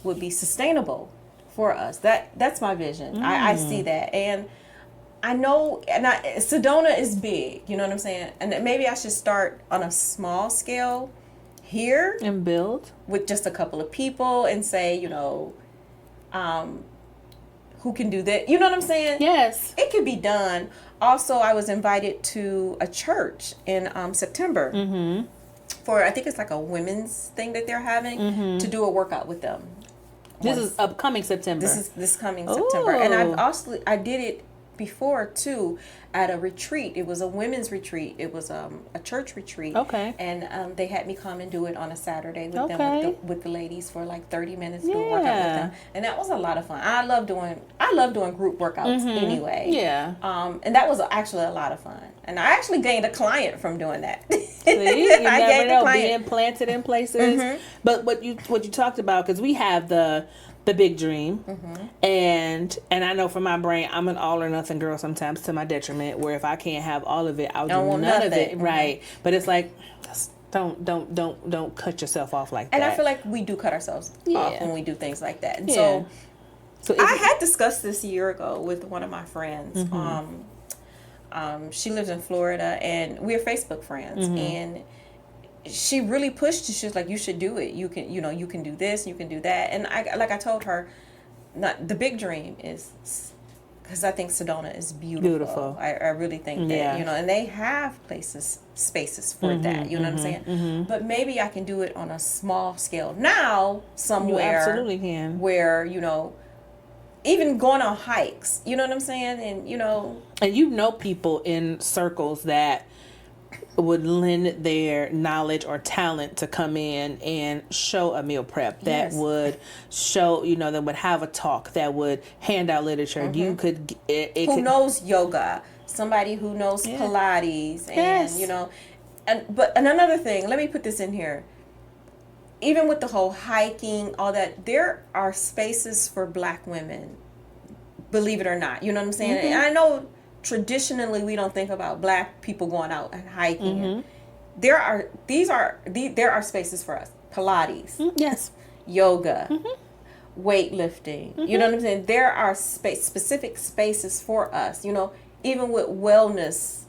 would be sustainable for us. That's my vision. I see that, and I know, Sedona is big, you know what I'm saying? And maybe I should start on a small scale here. And build. With just a couple of people and say, who can do that? You know what I'm saying? Yes. It could be done. Also, I was invited to a church in September for, I think it's like a women's thing that they're having to do a workout with them. This is upcoming September. This coming September. And I did it before too at a retreat. It was a women's retreat. It was a church retreat. Okay. And they had me come and do it on a Saturday with them with the ladies for like 30 minutes, do a workout with them. And that was a lot of fun. I love doing group workouts anyway. Yeah. And that was actually a lot of fun. And I actually gained a client from doing that. See, you never know, being planted in places. But what you talked about, because we have the big dream, and I know for my brain, I'm an all or nothing girl sometimes to my detriment. Where if I can't have all of it, I'll do none of it. Right? But it's like, don't cut yourself off like that. And I feel like we do cut ourselves off when we do things like that. And so I had discussed this a year ago with one of my friends. She lives in Florida, and we're Facebook friends, and she really pushed it. She was like, you should do it. You can, you can do this, you can do that. And I told her, the big dream is, because I think Sedona is beautiful. I really think that, and they have spaces for that, you know what I'm saying? But maybe I can do it on a small scale now, somewhere. You absolutely can. Where, even going on hikes, you know what I'm saying? And, people in circles that would lend their knowledge or talent to come in and show a meal prep that would show, that would have a talk, that would hand out literature. You could, who knows yoga, somebody who knows Pilates, and and another thing, let me put this in here. Even with the whole hiking, all that, there are spaces for Black women, believe it or not. You know what I'm saying? Mm-hmm. And I know traditionally we don't think about Black people going out and hiking. Mm-hmm. There are spaces for us. Pilates, Yes. yoga, Mm-hmm. weightlifting. Mm-hmm. You know what I'm saying? There are specific spaces for us. You know, even with wellness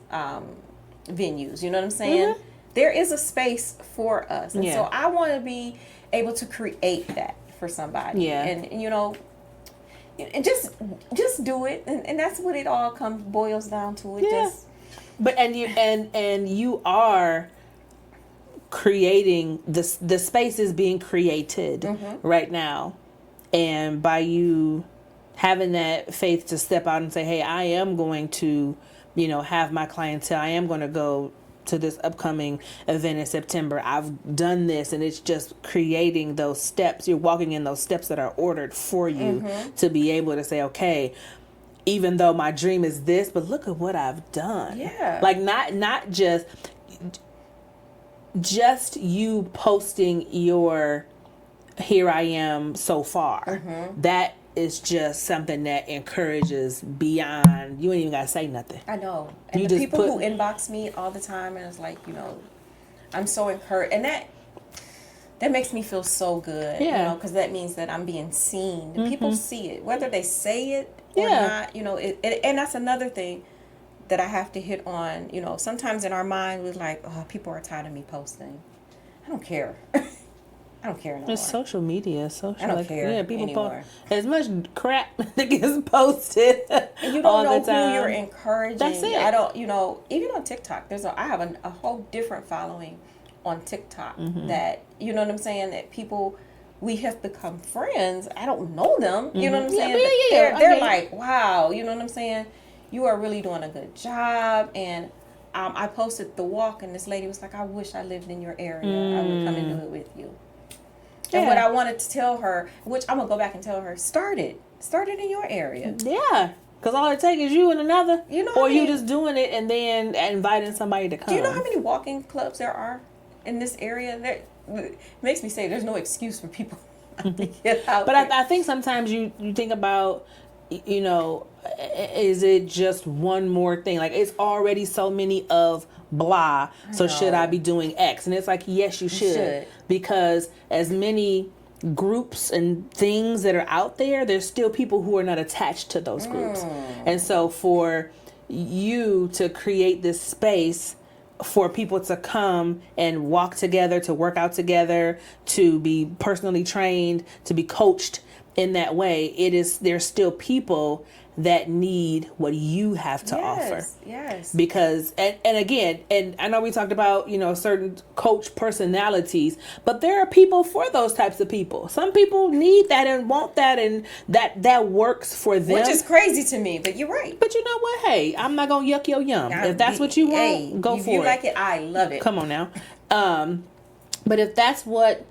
venues. You know what I'm saying? Mm-hmm. There is a space for us, and Yeah. so I want to be able to create that for somebody. Yeah. And you know, and just do it, and that's what it all boils down to. It Yeah. just. But and you are creating the space is being created Mm-hmm. right now, and by you having that faith to step out and say, hey, I am going to, have my clientele. I am going to go to this upcoming event in September. I've done this, and it's just creating those steps. You're walking in those steps that are ordered for you to be able to say, okay, even though my dream is this, but look at what I've done. Yeah. Like not just you posting your here I am so far. That is just something that encourages beyond. You ain't even gotta say nothing. I know. And You the just people put- who inbox me all the time, and it's like, I'm so encouraged, and that makes me feel so good. Yeah. Because that means that I'm being seen. People see it, whether they say it or Yeah. not. And that's another thing that I have to hit on. Sometimes in our mind we're like, oh, people are tired of me posting. I don't care. I don't care no more. It's social media. I don't care Yeah, people anymore. post as much crap that gets posted And you all don't the know time. who you're encouraging. That's it. I don't, even on TikTok, I have a whole different following on TikTok that, you know what I'm saying, that people, we have become friends. I don't know them, you know what I'm saying? Yeah, But they're okay. like, wow, you know what I'm saying? You are really doing a good job. And I posted the walk, and this lady was like, I wish I lived in your area. I would come and do it with you. And Yeah. what I wanted to tell her, which I'm going to go back and tell her, start it in your area. Yeah, because all it takes is you and another, You know how or you many- just doing it and then inviting somebody to come. Do you know how many walking clubs there are in this area? It makes me say there's no excuse for people to get out. But there. I think sometimes you think about, is it just one more thing? Like, it's already so many of blah, so should I be doing X? And it's like, yes, you should. Because as many groups and things that are out there, there's still people who are not attached to those groups. And so for you to create this space for people to come and walk together, to work out together, to be personally trained, to be coached in that way, there's still people that need what you have to offer. Yes. Because and again, and I know we talked about, certain coach personalities, but there are people for those types of people. Some people need that and want that, and that works for them. Which is crazy to me, but you're right. But you know what? Hey, I'm not gonna yuck your yum. If that's what you want, go for it. If you like it, I love it. Come on now. But if that's what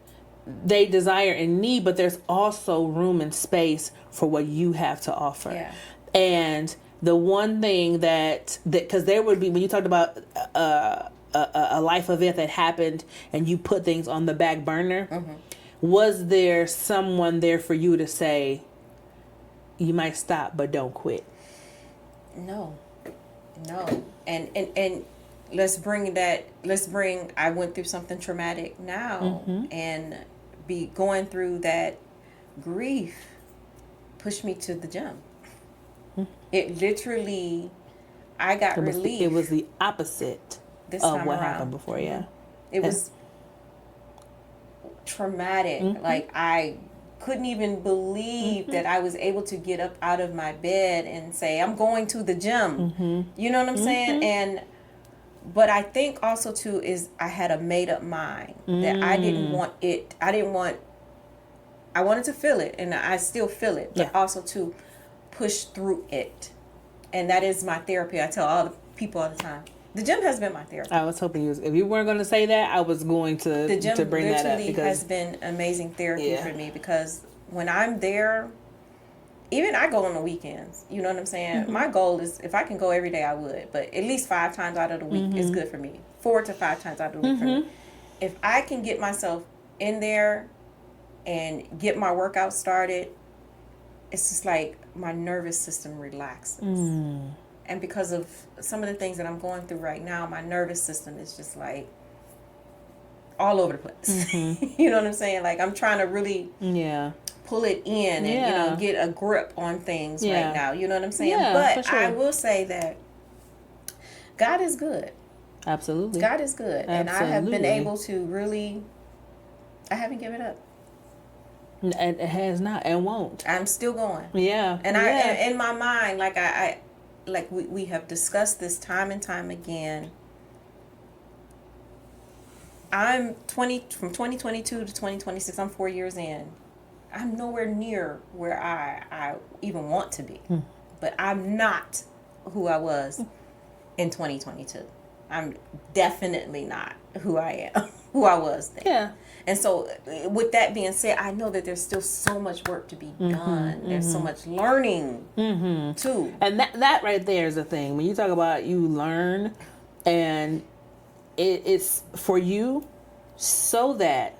they desire and need, but there's also room and space for what you have to offer. Yeah. And the one thing that because there would be, when you talked about a life event that happened and you put things on the back burner, was there someone there for you to say, you might stop, but don't quit? No. And let's bring I went through something traumatic now, and be going through that grief pushed me to the gym. It literally, I got relief. It was the opposite this of time what around. happened before, yeah. It was traumatic. Like, I couldn't even believe that I was able to get up out of my bed and say, I'm going to the gym. You know what I'm saying? But I think also too is I had a made up mind that I didn't want it. I wanted to feel it, and I still feel it, but also to push through it. And that is my therapy. I tell all the people all the time. The gym has been my therapy. I was hoping if you weren't going to say that, I was going to The gym bring that up, literally has been amazing therapy for me, because when I'm there, even I go on the weekends. You know what I'm saying? My goal is if I can go every day, I would. But at least 5 times out of the week is good for me. 4 to 5 times out of the week for me. If I can get myself in there and get my workout started, it's just like my nervous system relaxes. And because of some of the things that I'm going through right now, my nervous system is just like all over the place. You know what I'm saying? Like I'm trying to really pull it in and you know get a grip on things right now. You know what I'm saying? But I will say that God is good. Absolutely. God is good. And I have been able to really, I haven't given up. And it has not and won't. I'm still going. Yeah. And I in my mind, like I like we have discussed this time and time again. I'm from 2022 to 2026. I'm 4 years in. I'm nowhere near where I even want to be. But I'm not who I was in 2022. I'm definitely not who I am, who I was then. Yeah. And so with that being said, I know that there's still so much work to be done. There's so much learning too. And that right there is the thing. When you talk about you learn and it's for you so that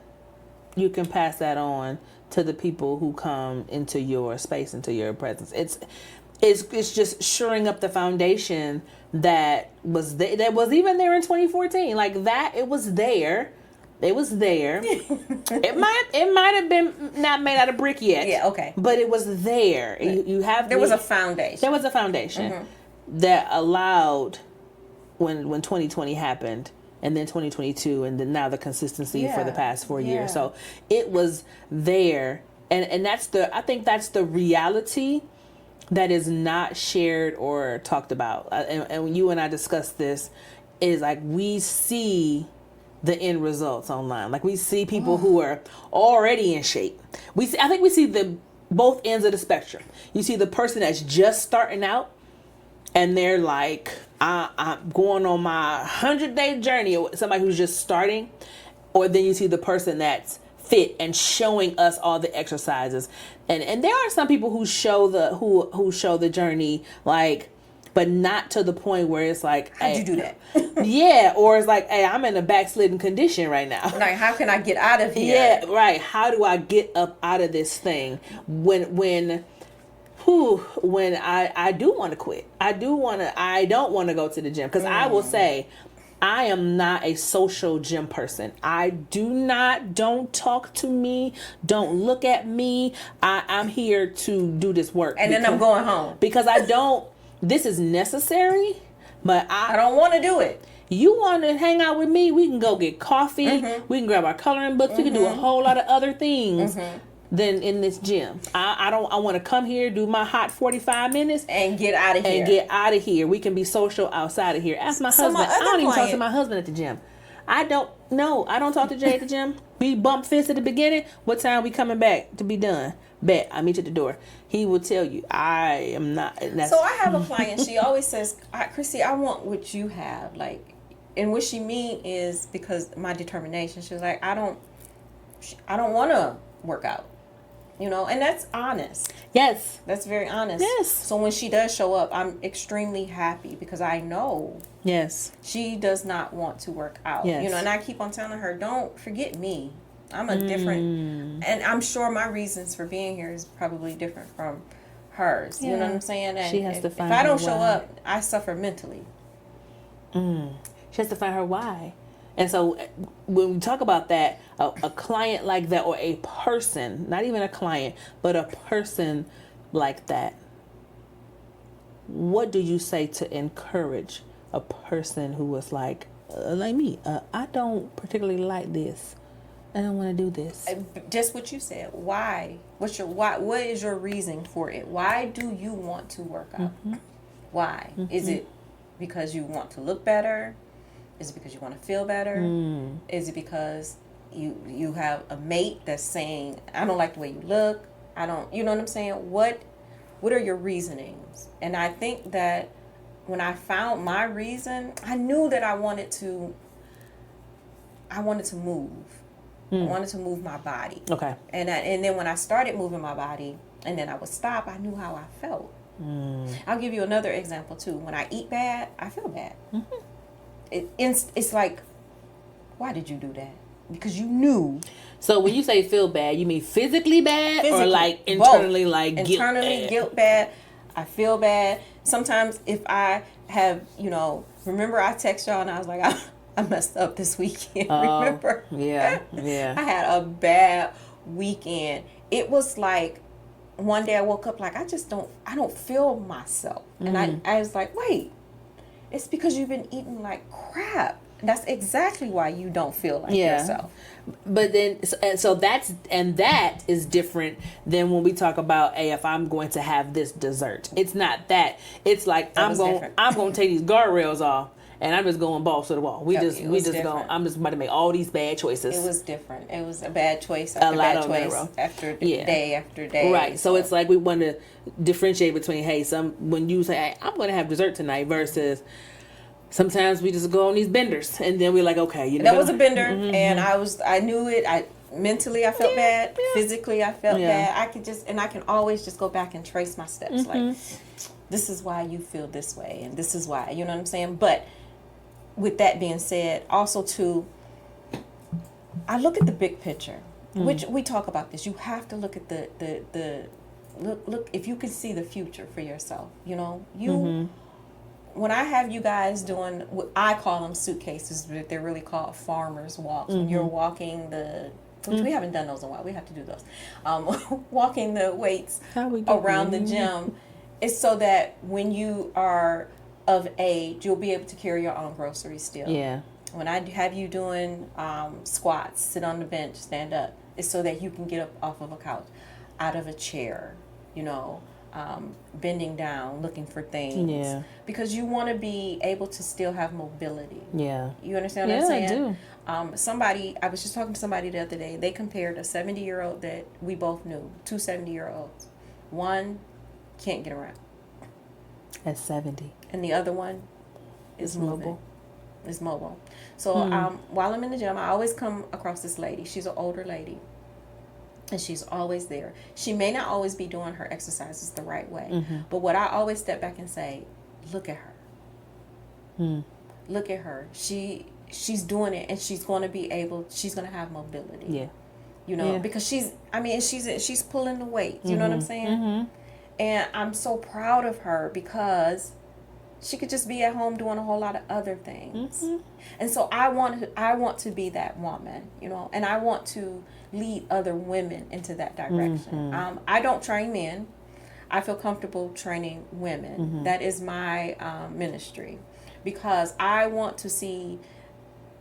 you can pass that on to the people who come into your space, into your presence. It's just shoring up the foundation that was even there in 2014. Like that, it was there. It was there. It might have been not made out of brick yet. Yeah, okay. But it was there. You have there was a foundation. There was a foundation that allowed when 2020 happened, and then 2022, and then now the consistency for the past 4 years. So it was there, and I think that's the reality that is not shared or talked about. And when you and I discussed this, is like we see the end results online. Like we see people who are already in shape. I think we see the both ends of the spectrum. You see the person that's just starting out, and they're like, I'm going on my 100-day journey, or somebody who's just starting. Or then you see the person that's fit and showing us all the exercises. And there are some people who show the journey, like, but not to the point where it's like, how'd you do that? Yeah, or it's like, hey, I'm in a backslidden condition right now. Like, how can I get out of here? Yeah, right. How do I get up out of this thing when I do want to quit? I don't want to go to the gym, because I will say, I am not a social gym person. Don't talk to me. Don't look at me. I'm here to do this work. And then I'm going home. Because this is necessary, but I don't want to do it. You want to hang out with me? We can go get coffee. We can grab our coloring books. We can do a whole lot of other things than in this gym. I want to come here, do my hot 45 minutes, and get out of here. We can be social outside of here. Ask my husband. I don't even talk to my husband at the gym. I don't talk to Jay at the gym. We bump fists at the beginning. What time we coming back to be done? Bet. I meet you at the door. He will tell you. I am not. So I have a client. She always says, Chrissy, I want what you have. Like, and what she mean is because my determination. She's like, I don't want to work out. You know, and that's honest. Yes. That's very honest. Yes. So when she does show up, I'm extremely happy because I know she does not want to work out. Yes. You know, and I keep on telling her, don't forget me. I'm a different, and I'm sure my reasons for being here is probably different from hers. You know what I'm saying? And she has to find if I don't her show why. up, I suffer mentally. She has to find her why. And so when we talk about that, a client like that, or a person, not even a client, but a person like that, what do you say to encourage a person who was like me? I don't particularly like this. I don't want to do this. Just what you said. Why? What's your why? What is your reason for it? Why do you want to work out? Why? Is it because you want to look better? Is it because you want to feel better? Is it because you have a mate that's saying, I don't like the way you look? You know what I'm saying? What are your reasonings? And I think that when I found my reason, I knew that I wanted to move. I wanted to move my body. Okay. And then when I started moving my body, and then I would stop, I knew how I felt. I'll give you another example too. When I eat bad, I feel bad. It's like, why did you do that? Because you knew. So when you say feel bad, you mean physically bad, or like internally, internally, like guilt bad. I feel bad. Sometimes if I have, remember I text y'all and I was like, I messed up this weekend. Remember? Yeah. I had a bad weekend. It was like, one day I woke up like, I don't feel myself. And I was like, wait, it's because you've been eating like crap. And that's exactly why you don't feel like yourself. But then, so that is different than when we talk about, hey, if I'm going to have this dessert. It's not that. It's like, I'm going to take these guardrails off. And I'm just going balls to the wall. I'm just about to make all these bad choices. It was different. It was a bad choice after bad choice after day after day. Right. So it's like we want to differentiate between, when you say, hey, I'm going to have dessert tonight, versus sometimes we just go on these benders, and then we're like, okay, that was a bender, and I knew it. Mentally I felt bad. Physically I felt bad. I can always just go back and trace my steps. Like, this is why you feel this way, and this is why, you know what I'm saying? But with that being said, also too, I look at the big picture, which we talk about this. You have to look at the look if you can see the future for yourself. When I have you guys doing what I call them suitcases, but they're really called farmers walks. When you're walking which we haven't done those in a while. We have to do those. Walking the weights around the gym is so that when you are of age, you'll be able to carry your own groceries still. Yeah. When I have you doing squats, sit on the bench, stand up, it's so that you can get up off of a couch, out of a chair, bending down, looking for things. Yeah. Because you want to be able to still have mobility. Yeah. You understand what I'm saying? I do. I was just talking to somebody the other day. They compared a 70-year-old that we both knew, two 70-year-olds. One can't get around. At 70. And the other one is mobile. Is mobile. So while I'm in the gym, I always come across this lady. She's an older lady. And she's always there. She may not always be doing her exercises the right way. But what I always step back and say, look at her. Look at her. She's doing it, and she's going to have mobility. Yeah. Because she's pulling the weight. You know what I'm saying? And I'm so proud of her because she could just be at home doing a whole lot of other things. And so I want to be that woman, and I want to lead other women into that direction. I don't train men. I feel comfortable training women. That is my ministry, because I want to see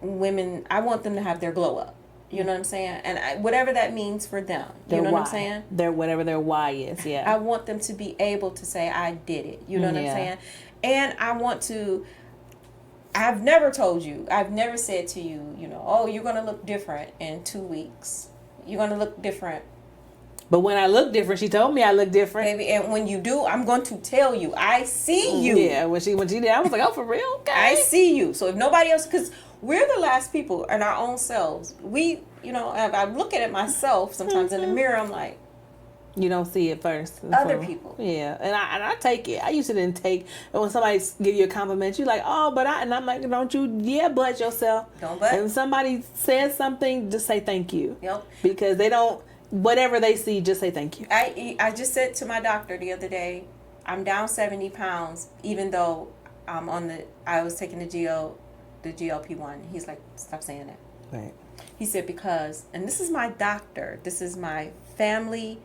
women, I want them to have their glow up. You know what I'm saying? And whatever that means for them. You know what I'm saying? Whatever their why is, yeah. I want them to be able to say, I did it. You know what I'm saying? And I've never told you, I've never said to you, oh, you're going to look different in 2 weeks. You're going to look different. But when I look different, she told me I look different. Baby, and when you do, I'm going to tell you. I see you. Yeah, when she did, I was like, oh, for real? Okay. I see you. So if nobody else, because we're the last people in our own selves. I'm looking at myself sometimes in the mirror. I'm like, you don't see it first. Other people. Yeah, and I take it. I used to didn't take. And when somebody give you a compliment, you're like, oh, but and I'm like, don't you? Yeah, but yourself. Don't but. And if somebody says something, just say thank you. Yep. Because they don't. Whatever they see, just say thank you. I just said to my doctor the other day, I'm down 70 pounds, even though I was taking the GLP-1. He's like, stop saying that. Right. He said, because, and this is my doctor, this is my family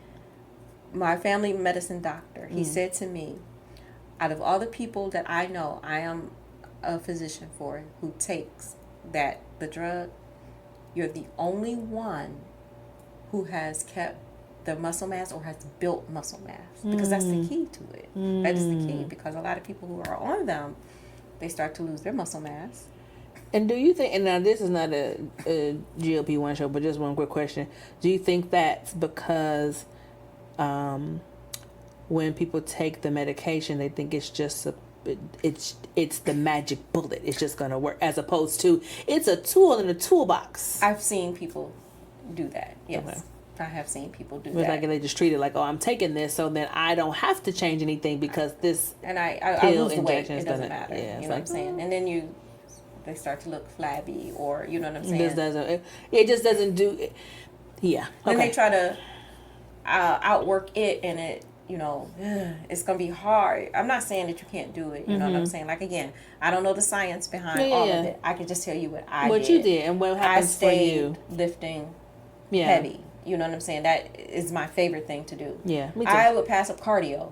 medicine doctor. He said to me, out of all the people that I know, I am a physician for, who takes the drug, you're the only one who has kept the muscle mass or has built muscle mass, because that's the key to it. That is the key, because a lot of people who are on them, they start to lose their muscle mass. And do you think, and now this is not a GLP-1 show, but just one quick question. Do you think that's because when people take the medication, they think it's just it's the magic bullet, it's just going to work, as opposed to it's a tool in a toolbox? I've seen people do that, yes. I have seen people do It's that. like they just treat it like, oh, I'm taking this, so then I don't have to change anything because this and I pill lose the weight. injection It is doesn't gonna, matter. yeah, You know what I'm saying? And then they start to look flabby, or you know what I'm saying? this doesn't, it just doesn't do, yeah. Then Okay. they try to outwork it, and it, it's gonna be hard. I'm not saying that you can't do it. You know what I'm saying? Like, again, I don't know the science behind all of it. I can just tell you what I did. What you did and what happens for you. Lifting heavy. You know what I'm saying? That is my favorite thing to do. Yeah, me too. I would pass up cardio.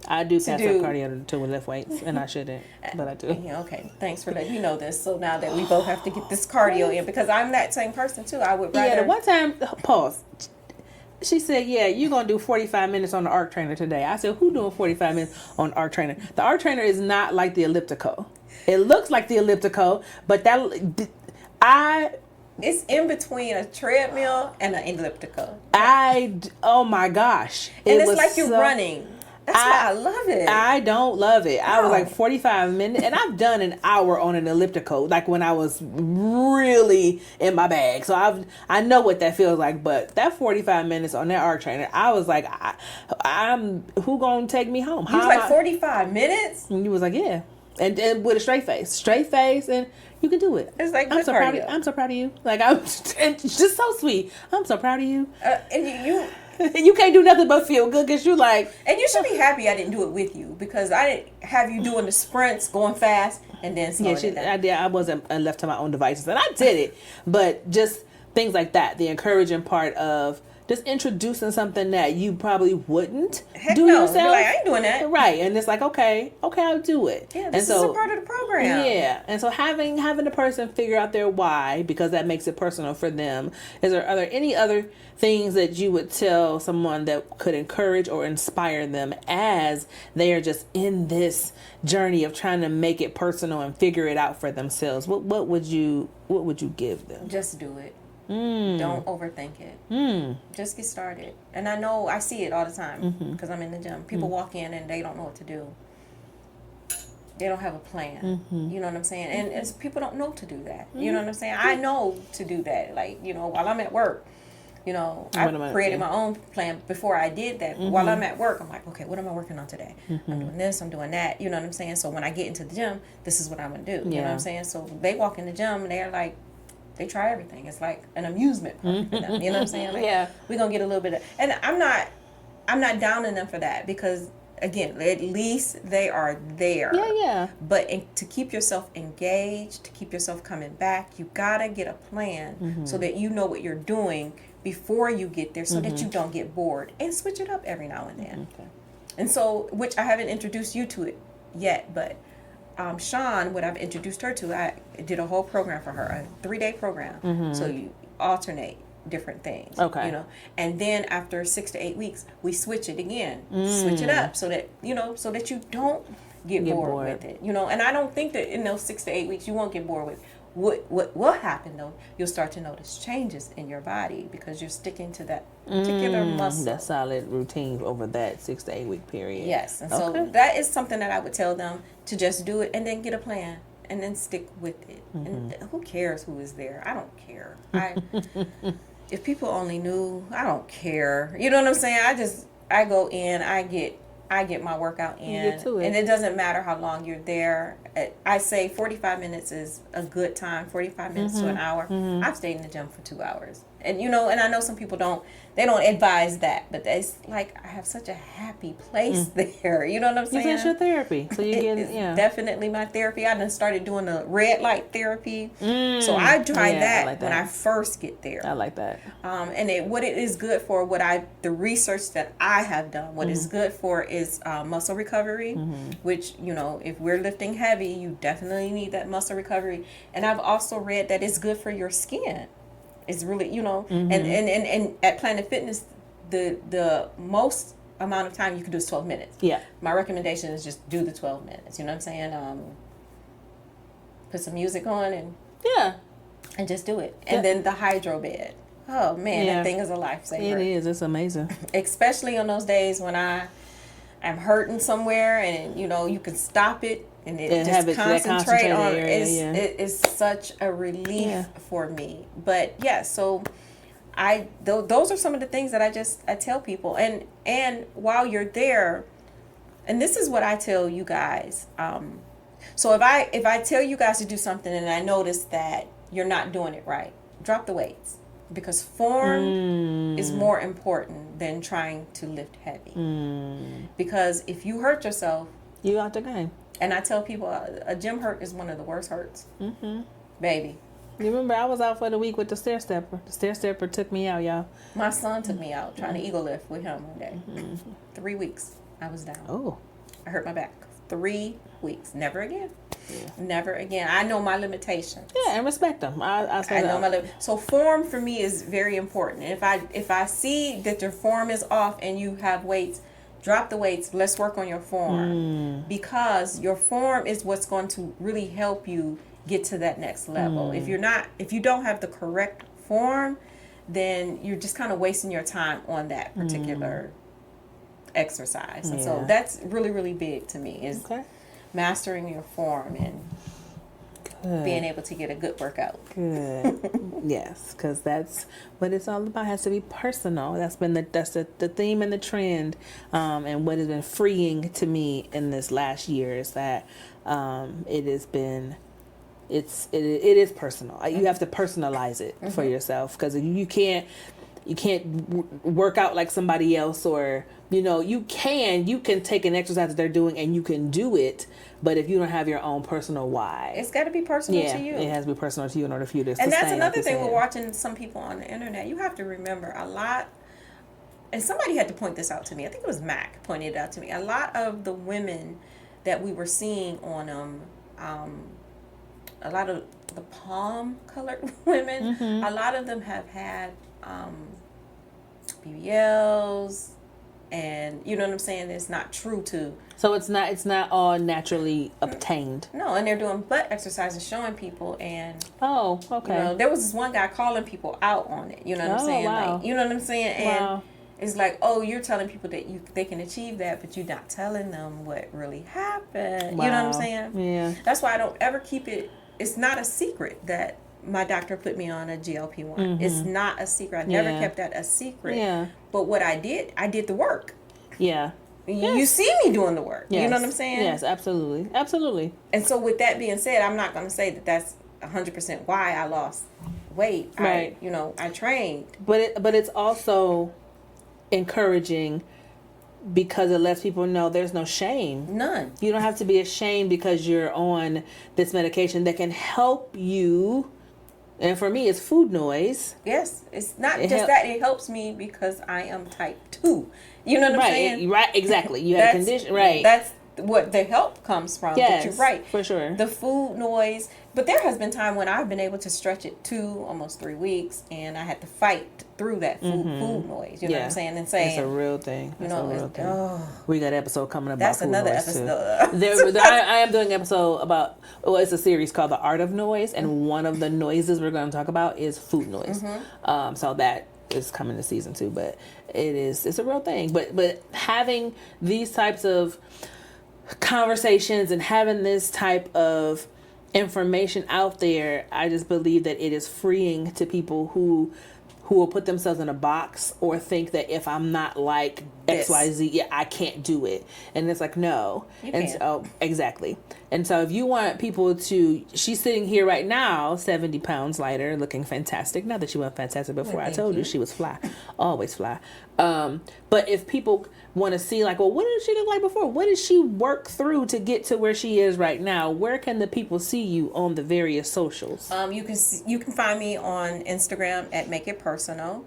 I do pass up cardio to lift weights, and I shouldn't, but I do. Yeah, okay. Thanks for letting me know this. So now that we both have to get this cardio in, because I'm that same person too. I would rather. Yeah, the one time, pause. She said, yeah, you're going to do 45 minutes on the arc trainer today. I said, who doing 45 minutes on the arc trainer? The arc trainer is not like the elliptical. It looks like the elliptical, but it's in between a treadmill and an elliptical. Oh my gosh. And it's like you're running. That's why I love it. I don't love it. I was like 45 minutes, and I've done an hour on an elliptical, like when I was really in my bag. So I know what that feels like. But that 45 minutes on that arc trainer, I was like, I'm who gonna take me home? You was like 45 minutes? And you was like, yeah, and with a straight face, and you can do it. It's like I'm so proud of you. I'm so proud of you. Like, I'm just so sweet. I'm so proud of you. And you. You can't do nothing but feel good because you like. And you should be happy I didn't do it with you, because I didn't have you doing the sprints, going fast, and then slowing it down. I did. I wasn't left to my own devices, and I did it. But just things like that, the encouraging part of just introducing something that you probably wouldn't do yourself. Like, I ain't doing that. Right, and it's like, okay, I'll do it. Yeah, this is a part of the program. Yeah, and so having the person figure out their why, because that makes it personal for them. Are there any other things that you would tell someone that could encourage or inspire them as they are just in this journey of trying to make it personal and figure it out for themselves? What would you give them? Just do it. Don't overthink it. Just get started. And I know I see it all the time because I'm in the gym. People walk in and they don't know what to do. They don't have a plan. You know what I'm saying? And it's, people don't know to do that. You know what I'm saying? I know to do that. Like, while I'm at work, I created my own plan before I did that. While I'm at work, I'm like, okay, what am I working on today? I'm doing this, I'm doing that. You know what I'm saying? So when I get into the gym, this is what I'm going to do. You know what I'm saying? So they walk in the gym and they're like, they try everything. It's like an amusement park for them. You know what I'm saying? Like, we're going to get a little bit of... And I'm not downing them for that, because, again, at least they are there. Yeah. But to keep yourself engaged, to keep yourself coming back, you got to get a plan so that you know what you're doing before you get there, so that you don't get bored. And switch it up every now and then. Okay. And so, which I haven't introduced you to it yet, but... Sean, what I've introduced her to, I did a whole program for her, a 3-day program. So you alternate different things. Okay. And then after 6 to 8 weeks, we switch it again. Switch it up so that, so that you don't get bored with it. And I don't think that in those 6 to 8 weeks you won't get bored with it. What will happen, though, you'll start to notice changes in your body because you're sticking to that particular muscle. That solid routine over that 6 to 8 week period. Yes. And so that is something that I would tell them, to just do it and then get a plan and then stick with it. And who cares who is there? I don't care. If people only knew, I don't care. You know what I'm saying? I go in, I get my workout in, and it doesn't matter how long you're there. I say 45 minutes is a good time, 45 minutes to an hour. I've stayed in the gym for 2 hours. And, and I know some people don't advise that, but it's like, I have such a happy place there. You know what I'm saying? It's your therapy. So it's definitely my therapy. I done started doing the red light therapy. So I tried that when I first get there. I like that. And what it is good for, the research that I have done, what it's good for is muscle recovery, which, if we're lifting heavy, you definitely need that muscle recovery. And I've also read that it's good for your skin. It's really, and at Planet Fitness, the most amount of time you can do is 12 minutes. Yeah. My recommendation is just do the 12 minutes. You know what I'm saying? Put some music on and just do it. And then the hydro bed. Oh man, that thing is a lifesaver. It is. It's amazing. Especially on those days when I am hurting somewhere and you can stop it. And it just concentrate on it. It is such a relief for me. But so those are some of the things that I tell people. And while you're there, and this is what I tell you guys. So if I tell you guys to do something and I notice that you're not doing it right, drop the weights, because form is more important than trying to lift heavy. Because if you hurt yourself, you out the game. And I tell people a gym hurt is one of the worst hurts. Baby. You remember I was out for the week with the stair stepper. The stair stepper took me out, y'all. My son took me out trying to eagle lift with him one day. 3 weeks I was down. Oh. I hurt my back. 3 weeks. Never again. Yeah. Never again. I know my limitations. Yeah, and respect them. I know my So form for me is very important. And if I see that your form is off and you have weights, drop the weights. Let's work on your form. Because your form is what's going to really help you get to that next level. If you don't have the correct form, then you're just kind of wasting your time on that particular exercise. And so that's really, really big to me, is mastering your form and being able to get a good workout. Good. Yes, because that's what it's all about. It has to be personal. That's been the theme and the trend, and what has been freeing to me in this last year is that it has been. It is personal. You have to personalize it for yourself, because you can't work out like somebody else, or you can take an exercise that they're doing and you can do it, but if you don't have your own personal why, it's got to be personal to you. It has to be personal to you in order for you to sustain. And that's another thing with watching some people on the internet. You have to remember a lot, and somebody had to point this out to me. I think it was Mac pointed it out to me. A lot of the women that we were seeing on a lot of the palm colored women, a lot of them have had BBLs, and you know what I'm saying? It's not true to. So it's not all naturally obtained. No, and they're doing butt exercises showing people, and oh, okay. There was this one guy calling people out on it. You know what I'm saying? Wow. Like, you know what I'm saying? And it's like, oh, you're telling people that they can achieve that, but you're not telling them what really happened. Wow. You know what I'm saying? Yeah. That's why I don't ever keep it. It's not a secret that my doctor put me on a GLP-1. It's not a secret. I never kept that a secret. Yeah. But what I did the work. Yeah. You see me doing the work. Yes. You know what I'm saying? Yes, absolutely. Absolutely. And so with that being said, I'm not going to say that that's 100% why I lost weight. Right. I trained. But it's also encouraging, because it lets people know there's no shame. None. You don't have to be ashamed because you're on this medication that can help you. And for me, it's food noise. Yes. It's not that. It helps me because I am type 2. You know what I'm saying? Right. Exactly. You have a condition. Right. That's what the help comes from. Yes, but you're right. For sure. The food noise. But there has been time when I've been able to stretch it 2, almost 3 weeks, and I had to fight through that food noise. You know what I'm saying? And saying it's a real thing. It's a real thing. Oh, we got an episode coming about that's food another noise episode. I am doing an episode about. Well, it's a series called The Art of Noise, and one of the noises we're going to talk about is food noise. So that is coming to season 2, but it's a real thing. But having these types of conversations and having this type of information out there, I just believe that it is freeing to people who will put themselves in a box or think that if I'm not like XYZ, I can't do it. And it's like, no. So exactly. And so if you want people to, she's sitting here right now, 70 pounds lighter, looking fantastic. Not that she wasn't fantastic before. I told you she was fly, always fly. But if people want to see like, well, what did she look like before? What did she work through to get to where she is right now? Where can the people see you on the various socials? You can find me on Instagram at Make It Personal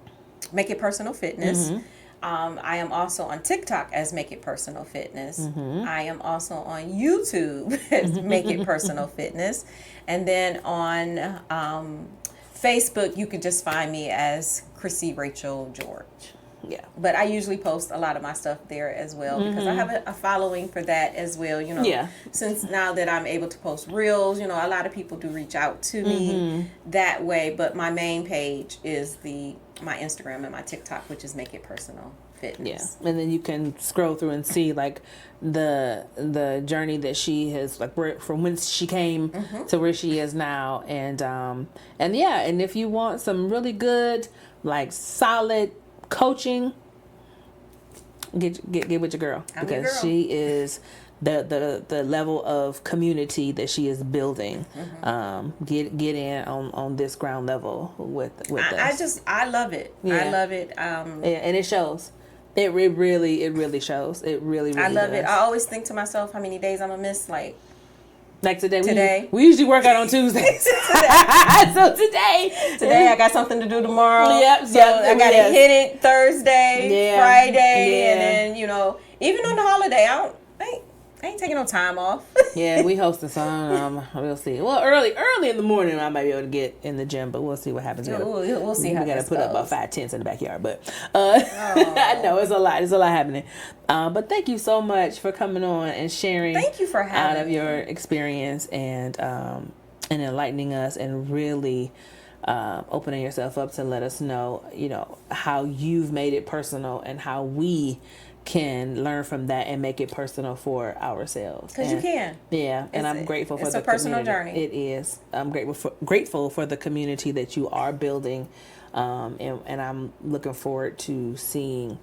Fitness. I am also on TikTok as Make It Personal Fitness. I am also on YouTube as Make It Personal Fitness. And then on Facebook, you can just find me as Chrissy Rachel George. Yeah. But I usually post a lot of my stuff there as well because I have a following for that as well. Since now that I'm able to post reels, a lot of people do reach out to me that way. But my main page is my Instagram and my TikTok, which is Make It Personal fitness. Yeah, and then you can scroll through and see like the journey that she has, like from when she came to where she is now, and yeah, and if you want some really good, like solid coaching, get with your girl, because she is the level of community that she is building. Get in on this ground level with us. I love it. Yeah. I love it. And it shows. It really shows. It really I love does. it. I always think to myself how many days I'm gonna miss. Like today. We usually work out on Tuesdays. So today I got something to do tomorrow. Yep. So I gotta hit it Thursday, Friday, and then even on the holiday, I ain't taking no time off. Yeah, we hosting some. We'll see. Well, early in the morning, I might be able to get in the gym, but we'll see what happens. We'll see how we gotta this put goes. up about 5 tents in the backyard, but I know it's a lot. There's a lot happening. But thank you so much for coming on and sharing. Thank you for having out of your experience and enlightening us, and really opening yourself up to let us know, how you've made it personal and how we can learn from that and make it personal for ourselves. Because you can. Yeah, and I'm grateful for the community. It's a personal journey. It is. I'm grateful for the community that you are building, and I'm looking forward to seeing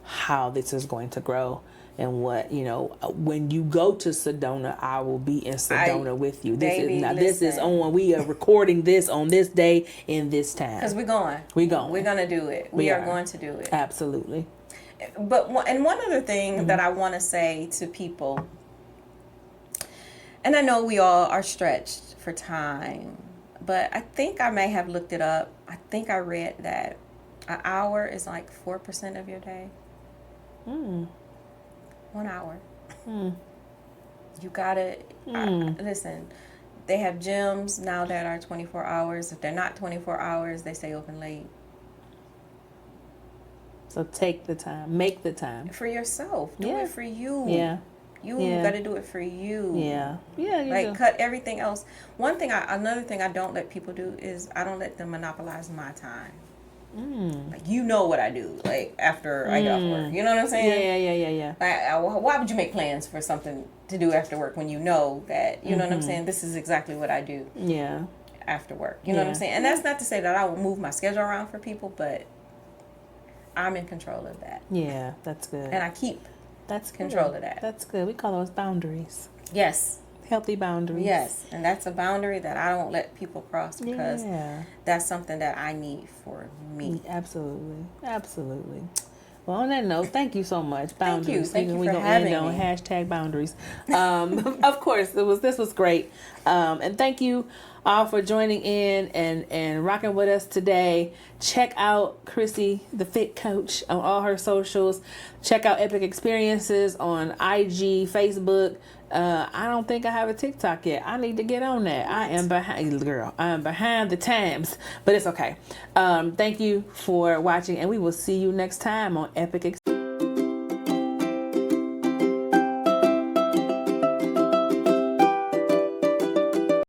how this is going to grow. And what, when you go to Sedona, I will be in Sedona with you. This is on. We are recording this on this day in this time. Because we're going. We're going to do it. We are going to do it. Absolutely. But one other thing that I want to say to people, and I know we all are stretched for time, but I think I may have looked it up. I think I read that an hour is like 4% of your day. 1 hour. You gotta listen. They have gyms now that are 24 hours. If they're not 24 hours, they stay open late. So take the time, make the time for yourself. Do it for you. Yeah, you got to do it for you. Yeah, Like cut everything else. Another thing I don't let people do is I don't let them monopolize my time. Like what I do. Like after I get off work, you know what I'm saying? Yeah. Like, why would you make plans for something to do after work when you know that you know what I'm saying? This is exactly what I do. Yeah. After work, you know what I'm saying? And that's not to say that I will move my schedule around for people, but I'm in control of that. Yeah, that's good. And I keep control of that. That's good. We call those boundaries. Yes. Healthy boundaries. Yes. And that's a boundary that I don't let people cross because that's something that I need for me. Absolutely. Well, on that note, thank you so much. Boundaries. Thank you for having me. On #boundaries. Of course, this was great. And thank you all for joining in and rocking with us today. Check out Chrissy, the Fit Coach, on all her socials. Check out Epic Experiences on IG, Facebook. I don't think I have a TikTok yet. I need to get on that. I am behind the times, but it's okay. Thank you for watching, and we will see you next time on Epic Experiences.